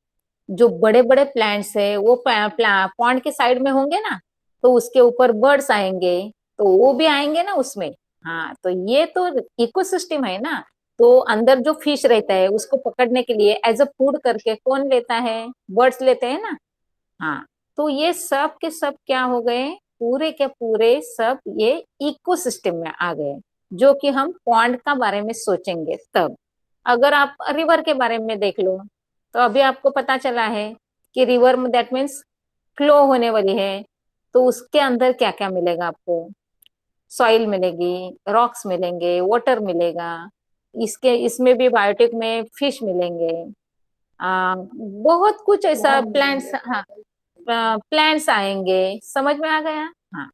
जो बड़े बड़े प्लांट्स है वो पॉन्ड के साइड में होंगे ना, तो उसके ऊपर बर्ड्स आएंगे, तो वो भी आएंगे ना उसमें। हाँ, तो ये तो इकोसिस्टम है ना। तो अंदर जो फिश रहता है उसको पकड़ने के लिए एज अ फूड करके कौन लेता है? बर्ड्स लेते हैं ना। हाँ, तो ये सब के सब क्या हो गए? पूरे के पूरे सब ये इकोसिस्टम में आ गए। जो कि हम पॉन्ड का बारे में सोचेंगे तब। अगर आप रिवर के बारे में देख लो, तो अभी आपको पता चला है कि रिवर में दैट मीन्स फ्लो होने वाली है। तो उसके अंदर क्या क्या मिलेगा आपको? सॉइल मिलेगी, रॉक्स मिलेंगे, वाटर मिलेगा। इसके इसमें भी बायोटिक में फिश मिलेंगे। बहुत कुछ ऐसा प्लांट्स, हाँ, प्लांट्स आएंगे। समझ में आ गया? हाँ।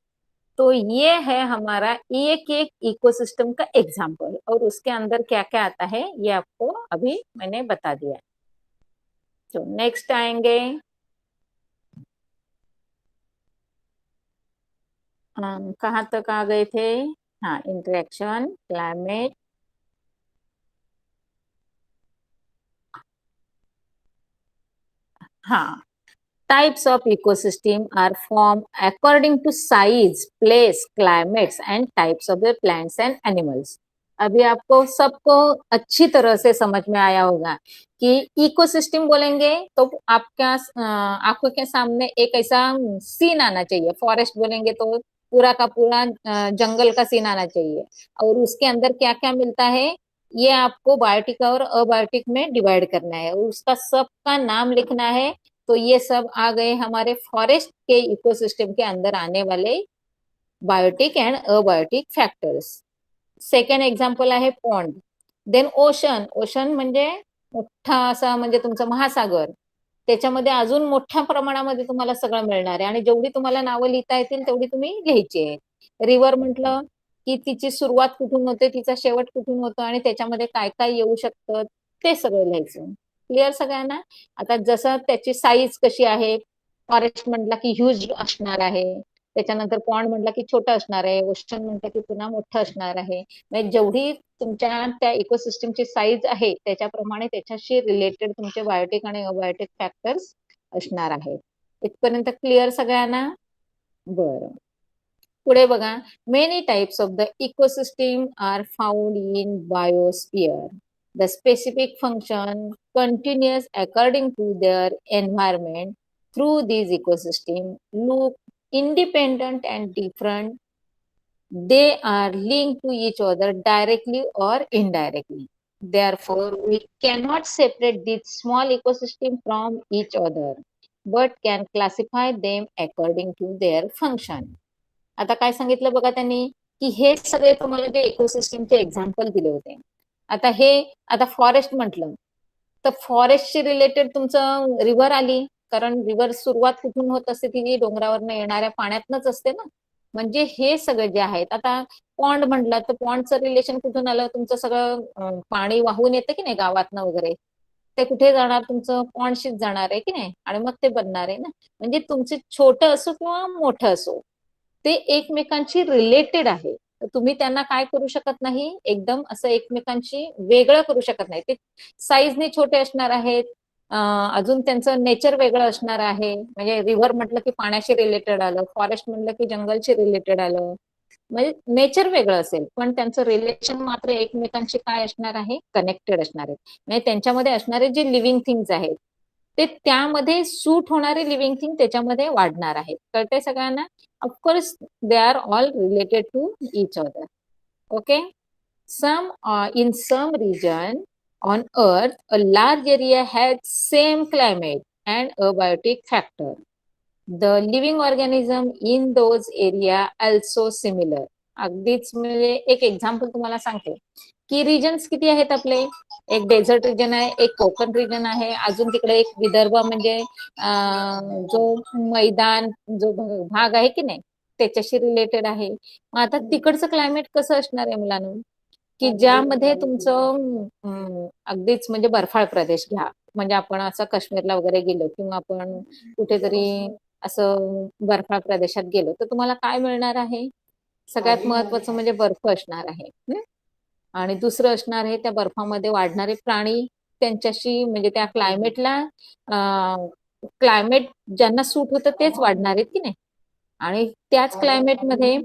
तो ये है हमारा एक एक इकोसिस्टम का एग्जाम्पल, और उसके अंदर क्या क्या आता है ये आपको अभी मैंने बता दिया। तो नेक्स्ट आएंगे। कहाँ तक आ गए थे? हाँ, इंटरेक्शन, क्लाइमेट। हाँ, types of ecosystem are formed according to size, place, climates and types of the plants and animals. अभी आपको सबको अच्छी तरह से समझ में आया होगा कि इकोसिस्टम बोलेंगे तो आपका आंखों के सामने एक ऐसा सीन आना चाहिए। फॉरेस्ट बोलेंगे तो पूरा का पूरा जंगल का सीन आना चाहिए। और उसके अंदर क्या क्या मिलता है? ये आपको बायोटिक और अबायोटिक में डिवाइड करना है, उसका सबका नाम लिखना है। तो ये सब आ गए हमारे फॉरेस्ट के इकोसिस्टम के अंदर आने वाले biotic and abiotic factors. Second example आहे पॉन्ड. Then ocean. ओशन म्हणजे मोठा असा म्हणजे तुमचा महासागर. त्याच्यामध्ये अजून मोठ्या प्रमाणामध्ये तुम्हाला सगळं मिळणार आहे आणि जेवढी तुम्हाला नावं लिहिता येतील तेवढी तुम्ही लिहायची आहेत. रिव्हर म्हटलं की तिची सुरुवात कुठून होते, तिचा शेवट कुठून होतो आणि त्याच्यामध्ये काय काय येऊ शकतं ते सगळं लिहायचं. क्लिअर सगळ्यांना? आता जसं त्याची साईज कशी आहे, फॉरेस्ट म्हटला की ह्यूज असणार आहे, त्याच्यानंतर पॉन्ड म्हटलं की छोटं असणार आहे, ओशन म्हटलं की पुन्हा मोठं असणार आहे. म्हणजे जेवढी तुमच्या त्या इकोसिस्टमची साईज आहे त्याच्याप्रमाणे त्याच्याशी रिलेटेड तुमचे बायोटिक आणि अबायोटिक फॅक्टर्स असणार आहेत. इथपर्यंत क्लिअर सगळ्यांना? बरं. पुढे बघा. Many types of the ecosystem are found in biosphere. The specific function continuous according to their environment. Through these ecosystem look independent and different. They are linked to each other directly or indirectly. Therefore, we cannot separate these small ecosystem from each other, but can classify them according to their function. आता काय सांगितलं बघा त्यांनी, की हे सगळे तुम्हाला जे इकोसिस्टमचे एक्झाम्पल दिले होते. आता फॉरेस्ट म्हटलं तर फॉरेस्टशी रिलेटेड तुमचं रिव्हर आली, कारण रिव्हर सुरुवात कुठून होत असते, ती डोंगरावरनं येणाऱ्या पाण्यातनच असते ना. म्हणजे हे सगळे जे आहेत, आता पॉन्ड म्हटलं तर पॉन्डचं रिलेशन कुठून आलं, तुमचं सगळं पाणी वाहून येतं की नाही गावातनं वगैरे, ते कुठे जाणार, तुमचं पॉन्डशीच जाणार आहे की नाही, आणि मग ते बनणार आहे ना. म्हणजे तुमचे छोटं असो किंवा मोठं असो, ते एकमेकांशी रिलेटेड आहे. तुम्ही त्यांना काय करू शकत नाही, एकदम असं एकमेकांशी वेगळं करू शकत नाही. ते साईजने छोटे असणार आहेत, अजून त्यांचं नेचर वेगळं असणार आहे. म्हणजे रिव्हर म्हटलं की पाण्याशी रिलेटेड आलं, फॉरेस्ट म्हटलं की जंगलशी रिलेटेड आलं. म्हणजे नेचर वेगळं असेल पण त्यांचं रिलेशन मात्र एकमेकांशी काय असणार आहे, कनेक्टेड असणार आहे. म्हणजे त्यांच्यामध्ये असणारे जे लिव्हिंग थिंग्स आहेत ते त्यामध्ये सूट होणारे लिव्हिंग थिंग त्याच्यामध्ये वाढणार आहेत. कळतंय सगळ्यांना? Of course they are all related to each other. Okay. In some region on earth, a large area has same climate and abiotic factor. The living organism in those area also similar. अगदीच म्हणजे एक एक्झाम्पल तुम्हाला सांगते की रिजन्स किती आहेत आपले. एक डेझर्ट रिजन आहे, एक कोकण रिजन आहे, अजून तिकडे एक विदर्भ म्हणजे जो मैदान जो भाग आहे की नाही त्याच्याशी रिलेटेड आहे. मग आता तिकडचं क्लायमेट कसं असणार आहे मुलांना, की ज्यामध्ये तुमचं अगदीच म्हणजे बर्फाळ प्रदेश घ्या, म्हणजे आपण असं काश्मीरला वगैरे गेलो किंवा आपण कुठेतरी असं बर्फाळ प्रदेशात गेलो तर तुम्हाला काय मिळणार आहे, सगळ्यात महत्वाचं म्हणजे बर्फ असणार आहे. आणि दुसरं असणार आहे त्या बर्फामध्ये वाढणारे प्राणी, त्यांच्याशी म्हणजे त्या क्लायमेटला क्लायमेट ज्यांना सूट होतं तेच वाढणार आहेत की नाही. आणि त्याच क्लायमेटमध्ये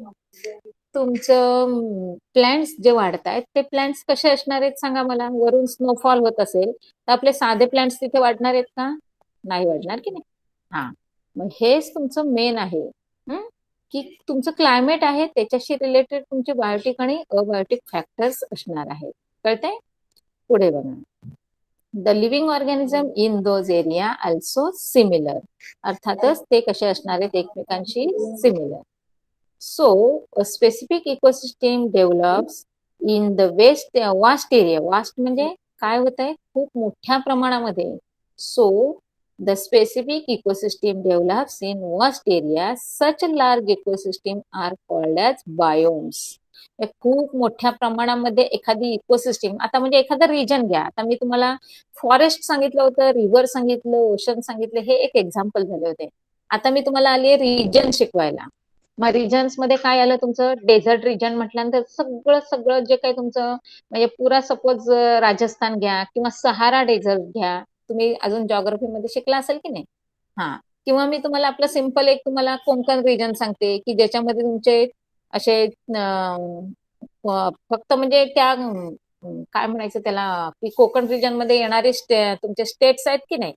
तुमचं प्लांट्स जे वाढत आहेत ते प्लांट्स कसे असणार आहेत सांगा मला. वरून स्नोफॉल होत असेल तर आपले साधे प्लांट्स तिथे वाढणार आहेत का? नाही वाढणार की नाही. हा, मग हेच तुमचं मेन आहे, की तुमचं क्लायमेट आहे त्याच्याशी रिलेटेड तुमचे बायोटिक आणि अबायोटिक फॅक्टर्स असणार आहेत. कळतंय? पुढे बघा. The living organism in those area also similar. अर्थातच ते कसे असणार आहेत एकमेकांशी similar. So, a specific ecosystem develops in the vast area. Vast म्हणजे काय होत आहे, खूप मोठ्या प्रमाणामध्ये. So, the specific ecosystem develops in vast area. Such a large ecosystem are called as biomes. खूप मोठ्या प्रमाणामध्ये एखादी इकोसिस्टीम, आता म्हणजे एखादा रिजन घ्या. आता मी तुम्हाला फॉरेस्ट सांगितलं होतं, रिव्हर सांगितलं, ओशन सांगितलं, हे एक एक्झाम्पल झाले होते. आता मी तुम्हाला आली रिजन शिकवायला. मग रिजन्स मध्ये काय आलं तुमचं, डेझर्ट रिजन म्हटल्यानंतर सगळं सगळं जे काही तुमचं म्हणजे पुरा सपोज राजस्थान घ्या किंवा सहारा डेझर्ट घ्या. तुम्ही अजून जॉग्राफी मध्ये शिकला असेल की नाही. हा, किंवा मी तुम्हाला आपलं सिंपल एक तुम्हाला कोकण रिजन सांगते की ज्याच्यामध्ये तुमचे असे फक्त म्हणजे त्या काय म्हणायचं त्याला, की कोकण रिजन मध्ये येणारे तुमचे स्टेट्स आहेत की नाही,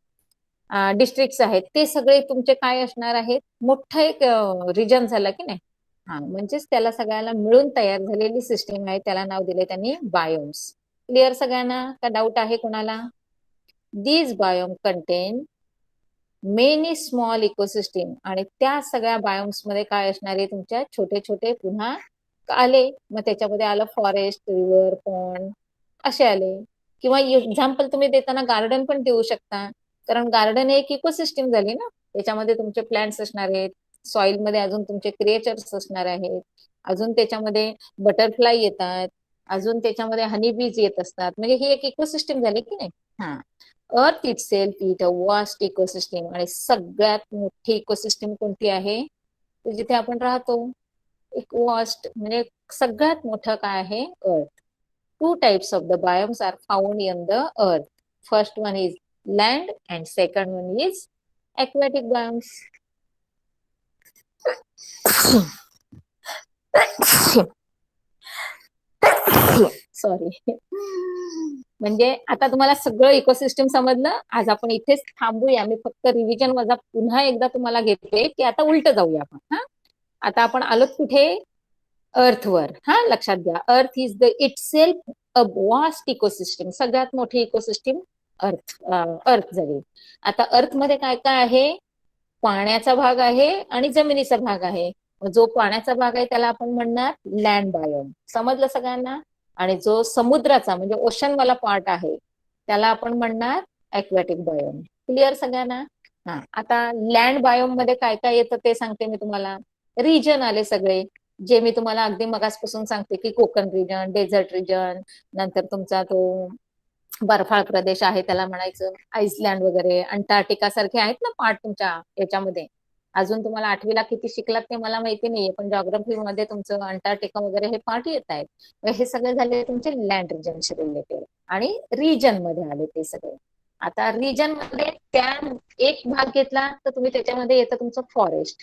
डिस्ट्रिक्ट आहेत, ते सगळे तुमचे काय असणार आहेत, मोठं एक रिजन झालं की नाही. हा, म्हणजेच त्याला सगळ्याला मिळून तयार झालेली सिस्टीम आहे, त्याला नाव दिले त्यांनी बायोम्स. क्लिअर सगळ्यांना का डाऊट आहे कोणाला? These biome content many small ecosystem, आणि त्या सगळ्या बायोम्स मध्ये काय असणार आहे, तुमच्या छोटे छोटे पुन्हा आले. मग त्याच्यामध्ये आलं फॉरेस्ट, रिव्हर, पॉन्ड असे आले. किंवा एक्झाम्पल तुम्ही देताना गार्डन पण देऊ शकता, कारण गार्डन एक इकोसिस्टीम झाली ना. त्याच्यामध्ये तुमचे प्लांट्स असणार आहेत, सॉइल मध्ये अजून तुमचे क्रिएचर्स असणार आहेत, अजून त्याच्यामध्ये बटरफ्लाय येतात, अजून त्याच्यामध्ये हनी बीज येत असतात. म्हणजे ही एक इकोसिस्टीम झाली की नाही. हा, earth it self it a vast ecosystem, आणि सगळ्यात मोठी इकोसिस्टीम कोणती आहे, तर जिथे आपण राहतो. एक वास्ट म्हणजे सगळ्यात मोठं काय आहे, earth. Two types of the biomes are found in the earth. First one is land and second one is aquatic biomes. Sorry. म्हणजे आता तुम्हाला सगळं इकोसिस्टम समजलं. आज आपण इथेच थांबूया. मी फक्त रिव्हिजन वजा पुन्हा एकदा तुम्हाला घेते की आता उलट जाऊया आपण. हा, आता आपण आलो कुठे, अर्थवर. हा, लक्षात घ्या, earth is the it self a vast ecosystem. सगळ्यात मोठी इकोसिस्टम अर्थ, अर्थ झाली. आता अर्थ मध्ये काय काय आहे, पाण्याचा भाग आहे आणि जमिनीचा भाग आहे. जो पाण्याचा भाग आहे त्याला आपण म्हणणार लँड बायोम. समजलं सगळ्यांना? आणि जो समुद्राचा म्हणजे ओशन वाला पार्ट आहे त्याला आपण म्हणणार ऍक्वॅटिक बायोम. क्लिअर सगळ्यांना? हा, आता लँड बायोम मध्ये काय काय येतं ते सांगते मी तुम्हाला. रिजन आले सगळे, जे मी तुम्हाला अगदी मगासपासून सांगते की कोकण रिजन, डेझर्ट रिजन, नंतर तुमचा तो बर्फाळ प्रदेश आहे त्याला म्हणायचं आईसलँड वगैरे, अंटार्क्टिका सारखे आहेत ना पार्ट तुमच्या याच्यामध्ये. अजून तुम्हाला आठवीला किती शिकलात ते मला माहिती नाहीये, पण जॉग्राफी मध्ये तुमचं अंटार्क्टिका वगैरे हे पार्ट येत आहेत. हे सगळे झाले तुमचे लँड रिजनशी रिलेटेड, आणि रिजन मध्ये आले ते सगळे. आता रिजन मध्ये त्या एक भाग घेतला तर तुम्ही त्याच्यामध्ये येतं तुमचं फॉरेस्ट.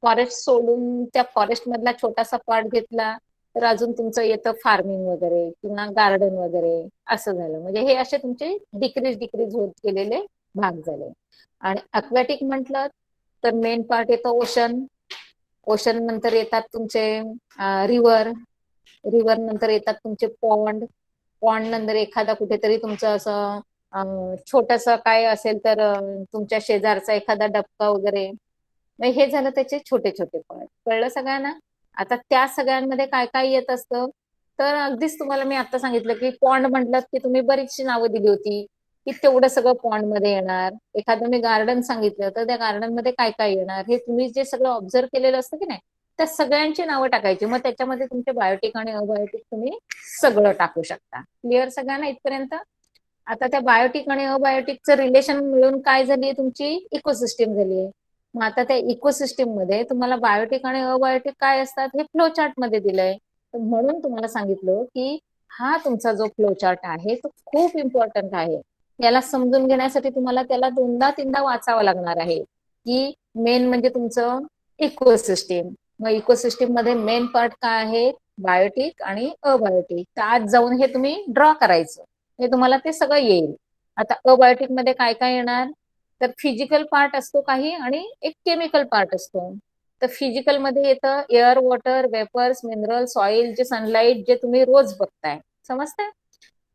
फॉरेस्ट सोडून त्या फॉरेस्ट मधला छोटासा पार्ट घेतला तर अजून तुमचं येतं फार्मिंग वगैरे किंवा गार्डन वगैरे. असं झालं. म्हणजे हे असे तुमचे डिक्रीज डिक्रीज होत गेलेले भाग झाले. आणि अक्वॅटिक म्हटलं तर मेन पार्ट येतं ओशन. ओशन नंतर येतात तुमचे रिव्हर. रिव्हर नंतर येतात तुमचे पॉन्ड. पॉन्ड नंतर एखादा कुठेतरी तुमचं असं छोटस काय असेल तर तुमच्या शेजारचा एखादा डबका वगैरे. हे झालं त्याचे छोटे छोटे पार्ट. कळलं सगळ्यांना? आता त्या सगळ्यांमध्ये काय काय येत असतं, तर अगदीच तुम्हाला मी आता सांगितलं की पॉन्ड म्हटलं की तुम्ही बरीचशी नावं दिली होती की तेवढं सगळं पॉन्ड मध्ये येणार. एखादं मी गार्डन सांगितलं तर त्या गार्डन मध्ये काय काय येणार, हे तुम्ही जे सगळं ऑब्झर्व केलेलं असतं की नाही, त्या सगळ्यांची नावं टाकायची. मग त्याच्यामध्ये तुमचे बायोटिक आणि अबायोटिक तुम्ही सगळं टाकू शकता. क्लिअर सगळ्यांना इथपर्यंत? आता त्या बायोटिक आणि अबायोटिकचं रिलेशन मिळून काय झाली, तुमची इकोसिस्टीम झाली. मग आता त्या इकोसिस्टीम मध्ये तुम्हाला बायोटिक आणि अबायोटिक काय असतात हे फ्लो चार्ट मध्ये दिलंय. म्हणून तुम्हाला सांगितलं की हा तुमचा जो फ्लो चार्ट आहे तो खूप इम्पॉर्टंट आहे. याला समजून घेण्यासाठी तुम्हाला त्याला दोनदा तीनदा वाचावं लागणार आहे. की मेन म्हणजे तुमचं इकोसिस्टीम. मग इकोसिस्टीम मध्ये मेन पार्ट काय आहे, बायोटिक आणि अबायोटिक. तर आज जाऊन हे तुम्ही ड्रॉ करायचं, हे तुम्हाला ते सगळं येईल. आता अबायोटिक मध्ये काय काय येणार, तर फिजिकल पार्ट असतो काही आणि एक केमिकल पार्ट असतो. तर फिजिकल मध्ये येतं air, water, vapours, mineral, soil, जे सनलाइट जे तुम्ही रोज बघताय. समजतंय?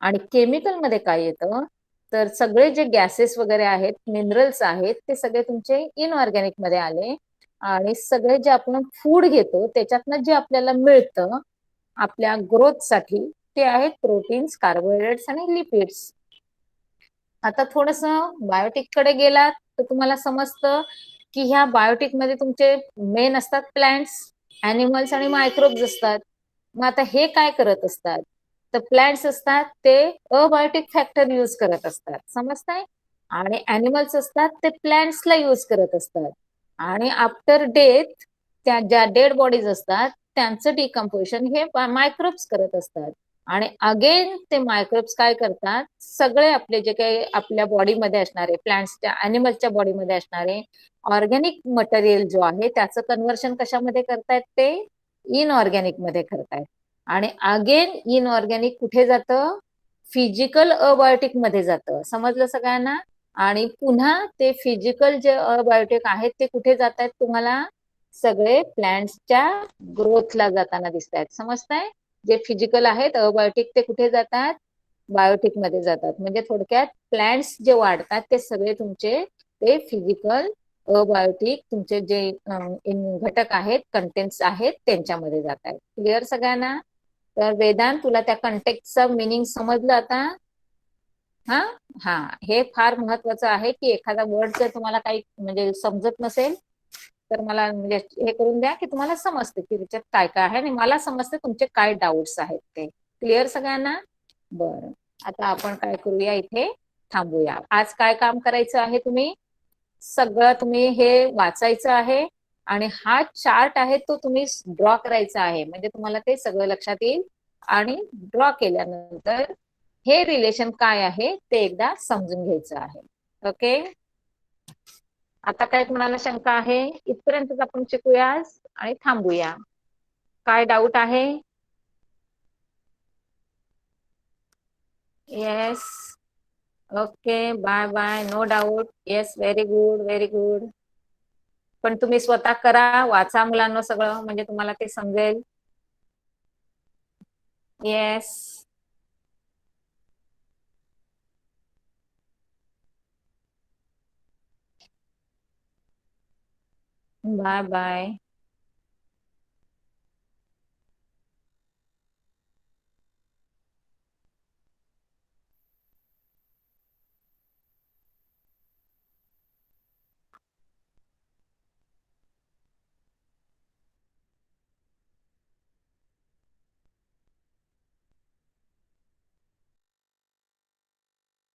आणि केमिकल मध्ये काय येतं, तर सगळे जे गॅसेस वगैरे आहेत, मिनरल्स आहेत, ते सगळे तुमचे इनऑर्गॅनिक मध्ये आले. आणि सगळे जे आपण फूड घेतो त्याच्यातनं जे आपल्याला मिळतं आपल्या ग्रोथसाठी, ते आहेत प्रोटीन्स, कार्बोहायड्रेट्स आणि लिपिड्स. आता थोडस बायोटिक कडे गेलात तर तुम्हाला समजतं की ह्या बायोटिक मध्ये तुमचे मेन असतात प्लांट्स, अॅनिमल्स आणि मायक्रोब्स असतात. मग आता हे काय करत असतात, तर प्लांट्स असतात ते अबायोटिक फॅक्टर यूज करत असतात. समजताय? आणि अॅनिमल्स असतात ते प्लांट्सला यूज करत असतात. आणि आफ्टर डेथ त्या ज्या डेड बॉडीज असतात त्यांचं डिकम्पोजिशन हे मायक्रोब्स करत असतात. आणि अगेन ते मायक्रोब्स काय करतात, सगळे आपले जे काही आपल्या बॉडीमध्ये असणारे, प्लांट्सच्या अॅनिमल्सच्या बॉडीमध्ये असणारे ऑर्गॅनिक मटेरियल जो आहे त्याचं कन्व्हर्शन कशामध्ये करतायत, ते इनऑर्गॅनिक मध्ये करतायत. आणि अगेन इनऑर्गॅनिक कुठे जातं, फिजिकल अबायोटिक मध्ये जातं. समजलं सगळ्यांना? आणि पुन्हा ते फिजिकल जे अबायोटिक आहेत ते कुठे जात आहेत, तुम्हाला सगळे प्लांट्सच्या ग्रोथला जाताना दिसत आहेत. समजताय? जे फिजिकल आहेत अबायोटिक ते कुठे जातात, बायोटिक मध्ये जातात. म्हणजे थोडक्यात प्लांट्स जे वाढतात ते सगळे तुमचे ते फिजिकल अबायोटिक तुमचे जे घटक आहेत, कंटेंट्स आहेत त्यांच्यामध्ये जात आहेत. क्लिअर सगळ्यांना? तर वेदांत तुला त्या कंटेक्टचं मिनिंग समजलं आता? हा. हा. हे फार महत्वाचं आहे की एखादा वर्ड जर तुम्हाला काही म्हणजे समजत नसेल तर मला म्हणजे हे करून द्या की तुम्हाला समजते की त्याच्यात काय काय आहे आणि मला समजते तुमचे काय डाऊट्स आहेत ते. क्लिअर सगळ्यांना? बरं. आता आपण काय करूया, इथे थांबूया. आज काय काम करायचं आहे, तुम्ही सगळं तुम्ही हे वाचायचं आहे आणि हा चार्ट आहे तो तुम्ही ड्रॉ करायचा आहे. म्हणजे तुम्हाला ते सगळं लक्षात येईल आणि ड्रॉ केल्यानंतर हे रिलेशन काय आहे ते एकदा समजून घ्यायचं आहे. ओके. आता काय तुम्हाला शंका आहे? इथपर्यंतच आपण शिकूया आणि थांबूया. काय डाऊट आहे? Yes. Okay. Bye bye. No doubt. Yes. Very good. Very good. पण तुम्ही स्वतः करा, वाचा मुलांना सगळं, म्हणजे तुम्हाला ते समजेल. येस. Bye bye.